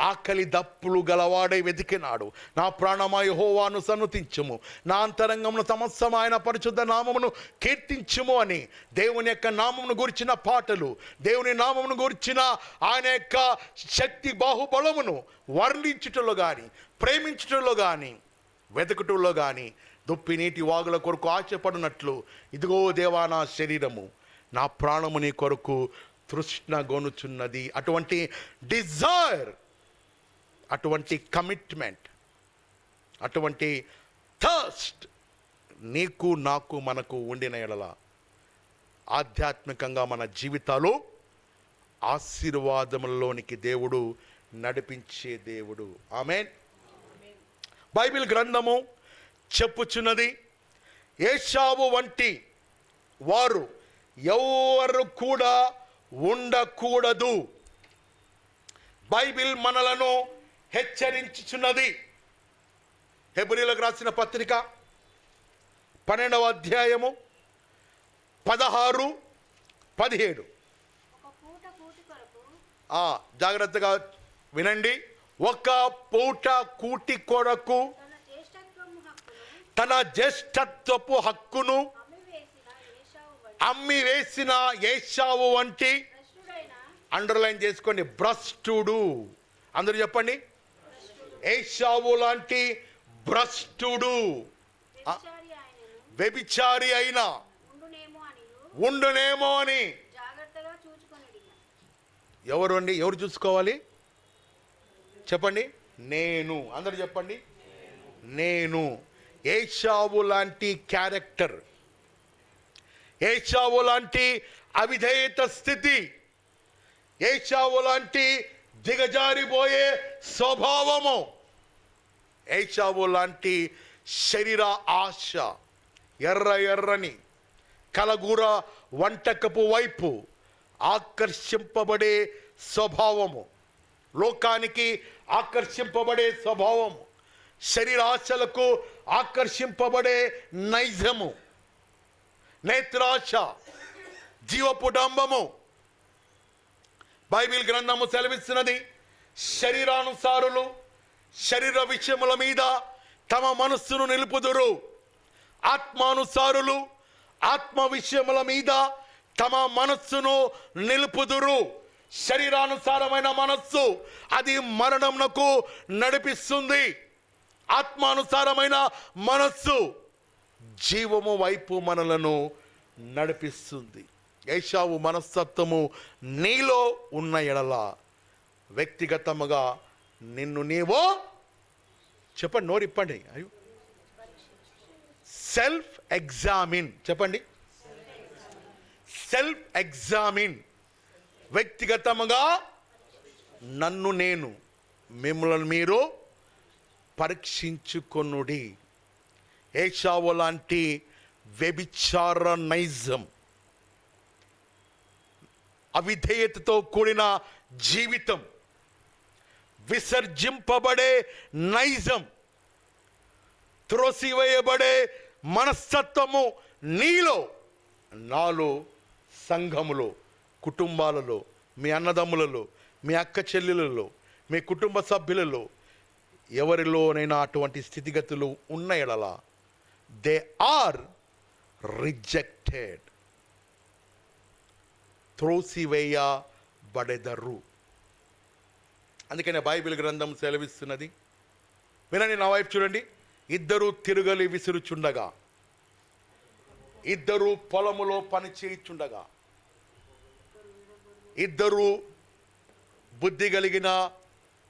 ఆకలి దప్పులు గలవాడై వెతికినాడు. నా ప్రాణమా యెహోవాను సన్నుతించుము, నా అంతరంగమును సమస్తం ఆయన పరిశుద్ధ నామమును కీర్తించుము అని దేవుని యొక్క నామమును గురించిన పాటలు, దేవుని నామమును గురించిన ఆయన యొక్క శక్తి బాహుబలమును వర్ణించుటలో కానీ, ప్రేమించుటలో కానీ, వెతుకుటలో కానీ దుప్పి నీటి వాగుల కొరకు ఆశపడినట్లు, ఇదిగో దేవా నా శరీరము, నా ప్రాణము నీ కొరకు తృష్ణ గొనుచున్నది. అటువంటి డిజైర్, అటువంటి కమిట్మెంట్, అటువంటి థర్స్ట్ నీకు, నాకు, మనకు ఉండిన ఎడల ఆధ్యాత్మికంగా మన జీవితాలు ఆశీర్వాదములలోనికి దేవుడు నడిపించే దేవుడు. ఆమేన్. బైబిల్ గ్రంథము చెప్పుచున్నది, ఏశావు వంటి వారు ఎవరు కూడా ఉండకూడదు. బైబిల్ మనలను హెచ్చరించుచున్నది. హెబ్రీయులకు రాసిన పత్రిక 12వ అధ్యాయము 16, 17. జాగ్రత్తగా వినండి. ఒక పూట కూటి కొరకు తన జ్యేష్ఠత్వపు హక్కును అమ్మి వేసిన ఏశావు వంటి, అండర్లైన్ చేసుకోండి, భ్రష్టుడు. అందరూ చెప్పండి, ఏశావు లాంటి భ్రష్టుడు, వ్యభిచారి అయినా ఉండునేమో అని. ఎవరు అండి? ఎవరు చూసుకోవాలి? చెప్పండి. నేను. అందరు చెప్పండి, నేను. ఏశావు లాంటి క్యారెక్టర్, ఏశావు లాంటి అవిధేయత స్థితి, ఏశావు లాంటి దిగజారిపోయే స్వభావము, ఏశావు లాంటి శరీర ఆశ, ఎర్రని కలగూర వంటకపు వైపు ఆకర్షింపబడే స్వభావము, లోకానికి ఆకర్షింపబడే స్వభావము, శరీరాశలకు ఆకర్షింపబడే నైజము, నేత్రాశ, జీవపుడంబము. బైబిల్ గ్రంథము సెలవిస్తున్నది, శరీరానుసారులు శరీర విషయముల మీద తమ మనస్సును నిలుపుదురు, ఆత్మానుసారులు ఆత్మ విషయముల మీద తమ మనస్సును నిలుపుదురు. శరీరానుసారమైన మనస్సు అది మరణమునకు నడిపిస్తుంది. ఆత్మానుసారమైన మనస్సు జీవము వైపు మనలను నడిపిస్తుంది. ఏశావు మనస్తత్వము నీలో ఉన్న ఎడల వ్యక్తిగతముగా నిన్ను నీవో, చెప్పండి, నోరిప్పండి, అయ్యో, సెల్ఫ్ ఎగ్జామిన్. చెప్పండి, సెల్ఫ్ ఎగ్జామిన్. వ్యక్తిగతముగా నన్ను నేను, మిమ్మల్ని మీరు పరీక్షించుకొనుడి. ఏశావు లాంటి వ్యభిచార నైజం, అవిధేయతతో కూడిన జీవితం, విసర్జింపబడే నైజం, త్రోసివేయబడే మనస్తత్వము నీలో, నాలో, సంఘములో, కుటుంబాలలో, మీ అన్నదమ్ములలో, మీ అక్క చెల్లెలలో, మీ కుటుంబ సభ్యులలో ఎవరిలోనైనా అటువంటి స్థితిగతులు ఉన్న ఎడల దే ఆర్ రిజెక్టెడ్, త్రోసివేయబడెదరు. అందుకనే బైబిల్ గ్రంథం సెలవిస్తున్నది, వినండి, నా వైపు చూడండి. ఇద్దరు తిరుగలి విసురుచుండగా, ఇద్దరు పొలములో పని చేయుచుండగా, ఇద్దరు బుద్ధి కలిగిన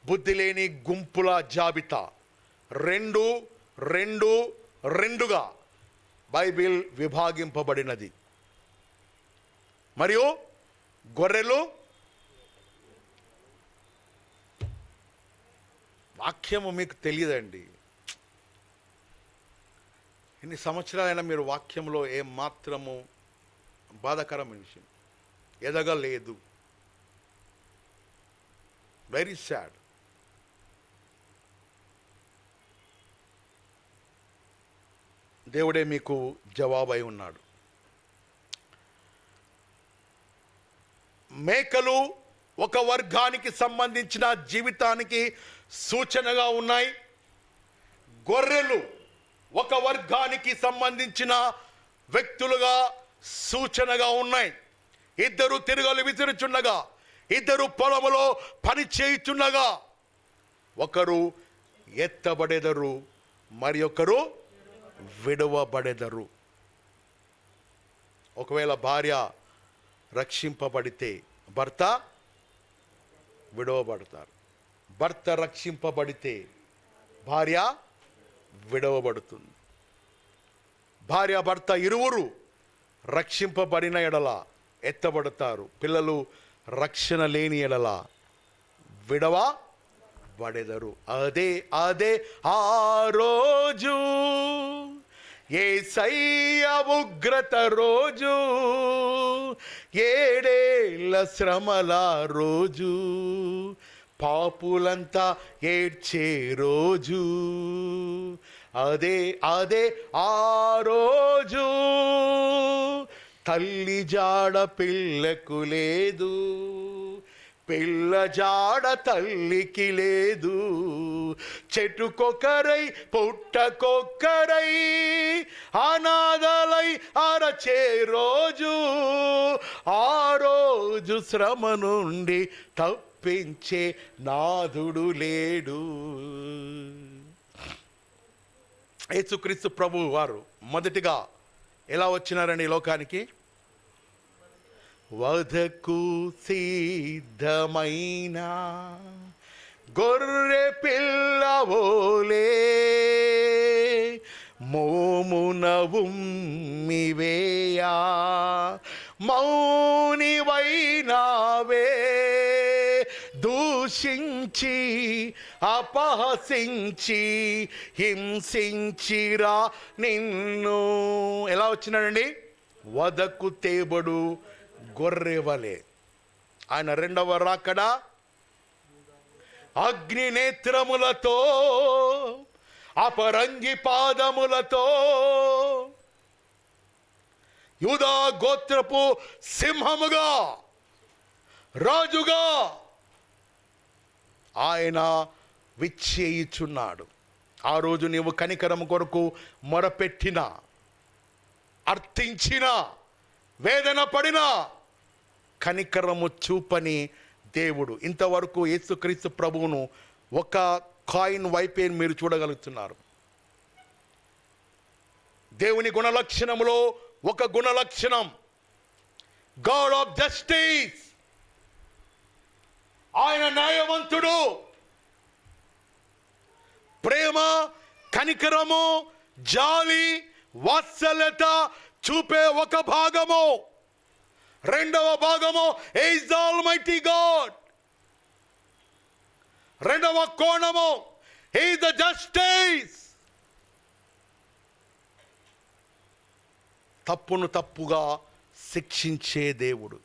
బుద్ధి లేని గుంపుల జాబితా, రెండుగా బైబిల్ విభాగింపబడినది. మరియు గొర్రెలు, వాక్యము మీకు తెలియదండి. ఇన్ని సంవత్సరాలైనా మీరు వాక్యంలో ఏం మాత్రము బాధాకరమైన విషయం ఎదగలేదు. Very sad. దేవుడే మీకు జవాబై ఉన్నాడు. మేకలు ఒక వర్గానికి సంబంధించిన జీవితానికి సూచనగా ఉన్నాయి. గొర్రెలు ఒక వర్గానికి సంబంధించిన వ్యక్తులుగా సూచనగా ఉన్నాయి. ఇద్దరు తిరుగలు విసురుచుండగా, ఇద్దరు పొలములో పని చేయుచుండగా, ఒకరు ఎత్తబడెదరు, మరి ఒకరు విడవబడెదరు. ఒకవేళ భార్య రక్షింపబడితే భర్త విడవబడతారు. భర్త రక్షింపబడితే భార్య విడవబడుతుంది. భార్య భర్త ఇరువురు రక్షింపబడిన ఎడల ఎత్తబడతారు. పిల్లలు రక్షణ లేని ఎడల విడవా పడెదరు. అదే అదే ఆ రోజు, యేసయ్య ఉగ్రత రోజు, ఏడేళ్ల శ్రమల రోజు, పాపులంతా ఏడ్చే రోజు. అదే అదే ఆ రోజు, తల్లి జాడ పిల్లకు లేదు, పిల్ల జాడ తల్లికి లేదు, చెట్టుకొక్కరై పుట్టకొక్కరై అనాథలై అరచే రోజు. ఆ రోజు శ్రమ నుండి తప్పించే నాథుడు లేడు. యేసుక్రీస్తు ప్రభువు వారు మొదటిగా ఎలా వచ్చినారండి ఈ లోకానికి? వధకు సిద్ధమైన గొర్రె పిల్లవోలే మోమున ఉమ్మివేయా మౌనివైనావే, దూషించి అపహసించి హింసించిరా నిన్ను. ఎలా వచ్చినాడండి? వధకు తేబడు గొర్రెవలే. ఆయన రెండవ రాకడ అగ్ని నేత్రములతో అపరంగి పాదములతో యూదా గోత్రపు సింహముగా రాజుగా ఆయన విచ్చేయుచున్నాడు. ఆ రోజు నీవు కనికరం కొరకు మొరపెట్టిన, అర్థించిన, వేదన పడిన కనికరము చూపని దేవుడు. ఇంతవరకు యేసుక్రీస్తు ప్రభువును ఒక కాయిన్ వైపే మీరు చూడగలుగుతున్నారు. దేవుని గుణలక్షణములో ఒక గుణలక్షణం గాడ్ ఆఫ్ జస్టిస్. ఆయన న్యాయవంతుడు. ప్రేమ, కనికరము, జాలి, వాత్సల్యత చూపే ఒక భాగము. రెండవ భాగము ఈజ్ ద ఆల్మైటీ గాడ్. రెండవ కోణము ఈజ్ ద జస్టిస్. తప్పును తప్పుగా శిక్షించే దేవుడు.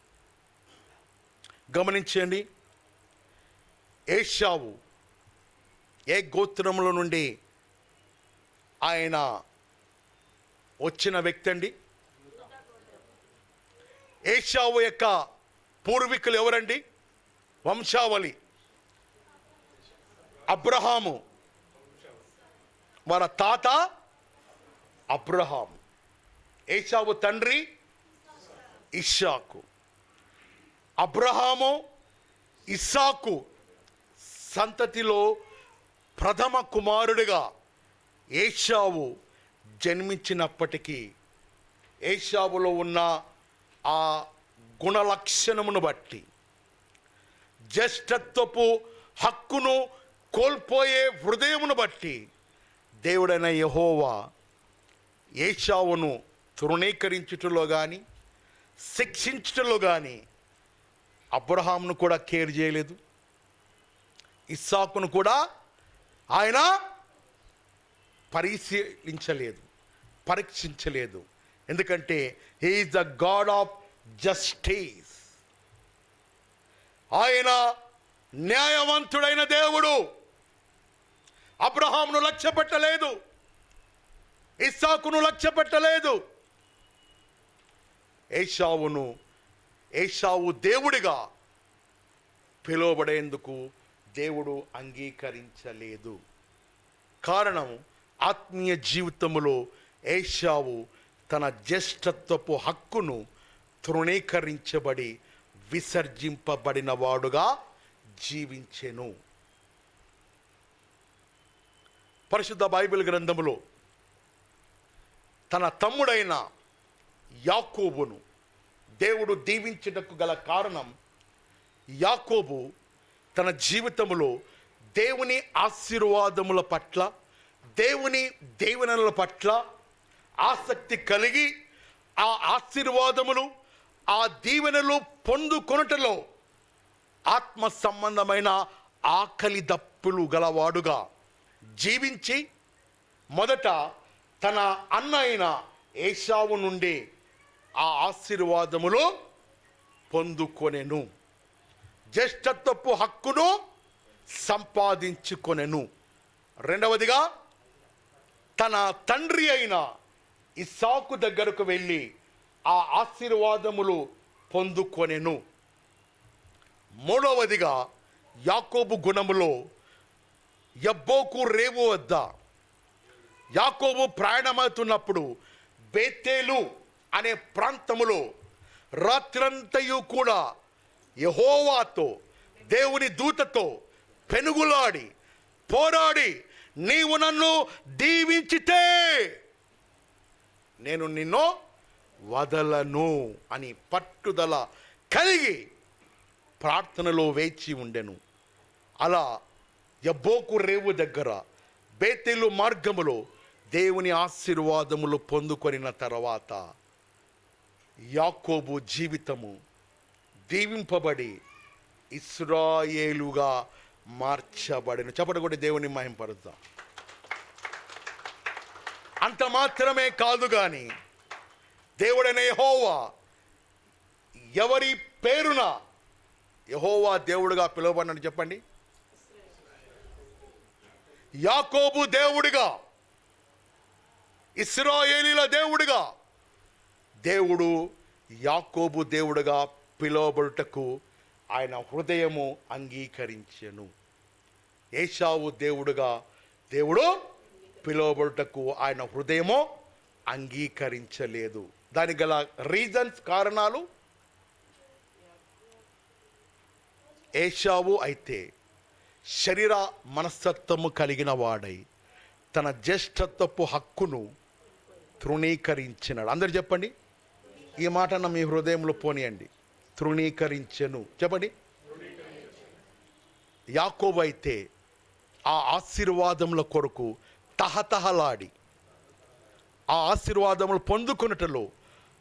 గమనించండి, ఏశావు ఏ గోత్రముల నుండి ఆయన వచ్చిన వ్యక్తి అండి? ఏశావు యొక్క పూర్వీకులు ఎవరండి? వంశావళి అబ్రహాము, మన తాత అబ్రహాము. ఏశావు తండ్రి ఇస్సాకు. అబ్రహాము ఇస్సాకు సంతతిలో ప్రథమ కుమారుడిగా ఏశావు జన్మించినప్పటికీ ఏశావులో ఉన్న ఆ గుణలక్షణమును బట్టి, జ్యేష్ఠత్వపు హక్కును కోల్పోయే హృదయమును బట్టి దేవుడైన యెహోవా ఏశావును తృణీకరించుటలో కానీ శిక్షించుటలో కానీ అబ్రహామును కూడా కేర్ చేయలేదు. ఇస్సాకును కూడా ఆయన పరిశీలించలేదు, పరీక్షించలేదు. ఎందుకంటే he is the God of justice. ఆయన న్యాయవంతుడైన దేవుడు. అబ్రహామును లక్ష్య పెట్టలేదు, ఇస్సాకును లక్ష్య పెట్టలేదు. ఏశావు దేవుడిగా పిలువబడేందుకు దేవుడు అంగీకరించలేదు. కారణం, ఆత్మీయ జీవితంలో ఏశావు తన జ్యేష్ఠత్వపు హక్కును తృణీకరించబడి విసర్జింపబడిన వాడుగా జీవించెను. పరిశుద్ధ బైబిల్ గ్రంథములో తన తమ్ముడైన యాకోబును దేవుడు దీవించుటకు గల కారణం, యాకోబు తన జీవితంలో దేవుని ఆశీర్వాదముల పట్ల, దేవుని దీవెనల పట్ల ఆసక్తి కలిగి ఆ ఆశీర్వాదములు, ఆ దీవెనలు పొందుకొనుటలో ఆత్మ సంబంధమైన ఆకలి దప్పులు గలవాడుగా జీవించి మొదట తన అన్న అయిన ఏశావు నుండి ఆ ఆశీర్వాదములు పొందుకొనెను, జ్యేష్ఠత్వపు హక్కును సంపాదించుకొనెను. రెండవదిగా తన తండ్రి అయిన ఇస్సాకు దగ్గరకు వెళ్ళి ఆ ఆశీర్వాదములు పొందుకొనెను. మూడవదిగా యాకోబు గుణములో యబ్బోకు రేవు వద్ద యాకోబు ప్రయాణమవుతున్నప్పుడు బేతేలు అనే ప్రాంతములో రాత్రంతయు కూడా యెహోవాతో, దేవుని దూతతో పెనుగులాడి పోరాడి, నీవు నన్ను దీవించితే నేను నిన్ను వదలను అని పట్టుదల కలిగి ప్రార్థనలో వేచి ఉండెను. అలా యబ్బోకు రేవు దగ్గర బేతేలు మార్గములో దేవుని ఆశీర్వాదములు పొందుకొనిన తర్వాత యాకోబు జీవితము దీవింపబడి ఇశ్రాయేలుగా మార్చబడిన. చెప్పడం కూడా దేవుని మహింపరుద్దాం. అంత మాత్రమే కాదు కానీ దేవుడైన యెహోవా ఎవరి పేరున యెహోవా దేవుడుగా పిలువబడినట్టు చెప్పండి. యాకోబు దేవుడిగా, ఇశ్రాయేలీల దేవుడిగా, దేవుడు యాకోబు దేవుడుగా పిలువబడుటకు ఆయన హృదయము అంగీకరించెను. ఏశావు దేవుడుగా దేవుడు పిలువబడుటకు ఆయన హృదయము అంగీకరించలేదు. దానికి గల రీజన్స్, కారణాలు, ఏశావు అయితే శరీర మనస్తత్వము కలిగిన వాడై తన జ్యేష్ఠత్వపు హక్కును తృణీకరించినాడు. అందరు చెప్పండి, ఈ మాట మీ హృదయంలో పోనీయండి. తృణీకరించెను చెప్పండి. యాకోబు అయితే ఆ ఆశీర్వాదముల కొరకు తహతహలాడి ఆ ఆశీర్వాదములు పొందుకున్నట్లు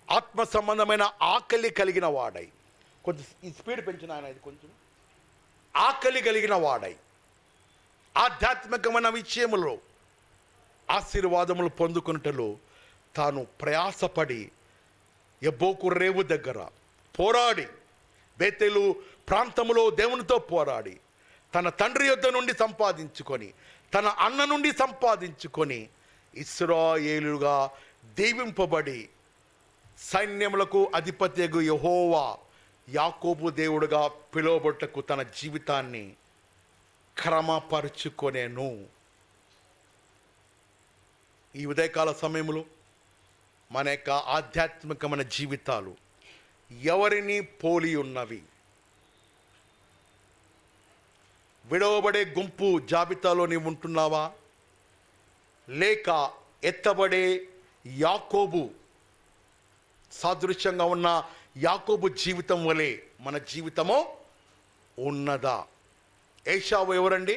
ఆత్మ సంబంధమైన ఆకలి కలిగిన వాడై, కొంచెం ఈ స్పీడ్ పెంచిన ఆయన, ఇది కొంచెం ఆకలి కలిగిన వాడై ఆధ్యాత్మికమైన విషయములో ఆశీర్వాదములు పొందుకున్నట్లు తాను ప్రయాసపడి యబ్బోకు రేవు దగ్గర పోరాడి, బేతేలు ప్రాంతములో దేవునితో పోరాడి, తన తండ్రి యొద్ద నుండి సంపాదించుకొని, తన అన్న నుండి సంపాదించుకొని ఇశ్రాయేలుగా దీవింపబడి సైన్యములకు అధిపతియగు యెహోవా యాకోబు దేవుడుగా పిలువబడుటకు తన జీవితాన్ని క్రమపరుచుకొనెను. ఈ ఉదయకాల సమయంలో మన యొక్క ఆధ్యాత్మికమైన జీవితాలు ఎవరిని పోలి ఉన్నవి? విడవబడే గుంపు జాబితాలో నీవు ఉంటున్నావా? లేక ఎత్తబడే యాకోబు సాదృశ్యంగా ఉన్న యాకోబు జీవితం వలె మన జీవితము ఉన్నదా? ఏశావు ఎవరండి?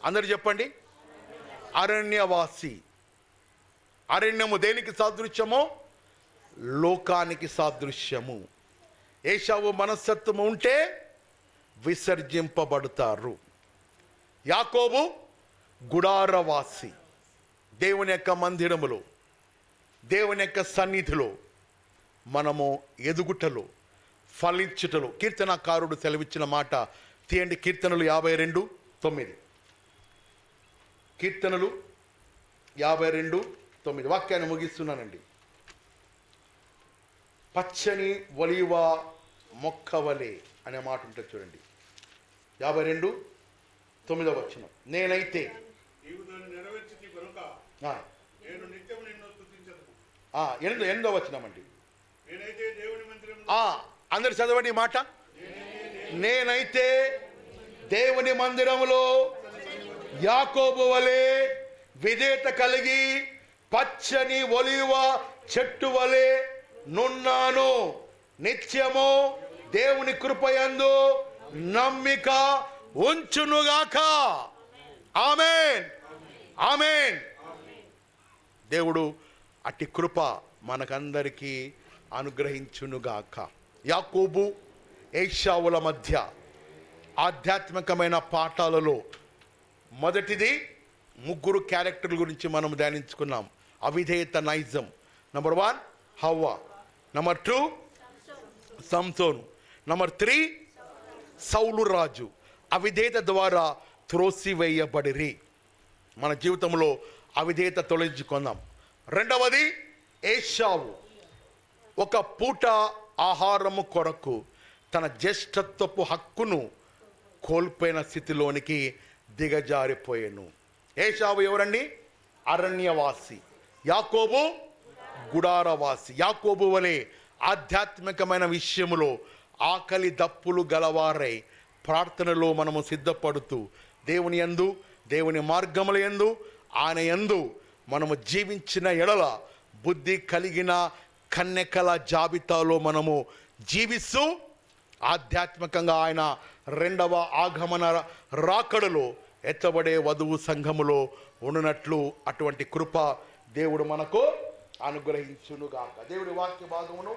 అందరు చెప్పండి, అరణ్యవాసి. అరణ్యము దేనికి సాదృశ్యము? లోకానికి సాదృశ్యము. ఏశావు మనస్తత్వము ఉంటే విసర్జింపబడతారు. యాకోబు గుడారవాసి. దేవుని యొక్క మందిరములో, దేవుని యొక్క సన్నిధిలో మనము ఎదుగుటలో, ఫలించుటలో, కీర్తనకారుడు సెలవిచ్చిన మాట తీయండి. కీర్తనలు 52:9. కీర్తనలు 52:9 వాక్యాన్ని ముగిస్తున్నానండి. పచ్చని ఒలీవ మొక్కవలే అనే మాట ఉంటుంది చూడండి. 52:9 నేనైతే 8వ వచనమండి. అందరు చదవండి ఈ మాట. నేనైతే దేవుని మందిరములో యాకోబు వలె విధేయత కలిగి పచ్చని ఒలీవ చెట్టు వలె నున్నాను. నిత్యము దేవుని కృపయందు నమ్మిక ఉంచునుగాక. ఆమేన్, ఆమేన్. దేవుడు అట్టి కృప మనకందరికీ అనుగ్రహించునుగాక. యాకోబు ఏషావుల మధ్య ఆధ్యాత్మికమైన పాఠాలలో మొదటిది ముగ్గురు క్యారెక్టర్ల గురించి మనం ధ్యానించుకున్నాం. అవిధేయత నైజం. నంబర్ 1 హవ్వ, నంబర్ 2 సంసోను, నంబర్ 3 సౌలు రాజు. అవిధేయత ద్వారా త్రోసివేయబడిరి. మన జీవితంలో అవిధేయత తొలగించుకుందాం. రెండవది ఏషావు. ఒక పూట ఆహారము కొరకు తన జ్యేష్ఠత్వపు హక్కును కోల్పోయిన స్థితిలోనికి దిగజారిపోయాను. ఏషావు ఎవరండి? అరణ్యవాసి. యాకోబు గుడారవాసి. యాకోబు వలె ఆధ్యాత్మికమైన విషయములో ఆకలి దప్పులు గలవారై ప్రార్థనలో మనము సిద్ధపడుతూ దేవుని యందు, దేవుని మార్గముల యందు, ఆయన యందు మనము జీవించిన ఎడల బుద్ధి కలిగిన కన్యకల జాబితాలో మనము జీవిస్తూ ఆధ్యాత్మికంగా ఆయన రెండవ ఆగమన రాకడలో ఎత్తబడే వధువు సంఘములో ఉన్నట్లు అటువంటి కృప దేవుడు మనకు అనుగ్రహించునుగాక. దేవుడి వాక్య భాగమును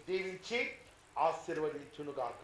దీవించి ఆశీర్వదించునుగాక.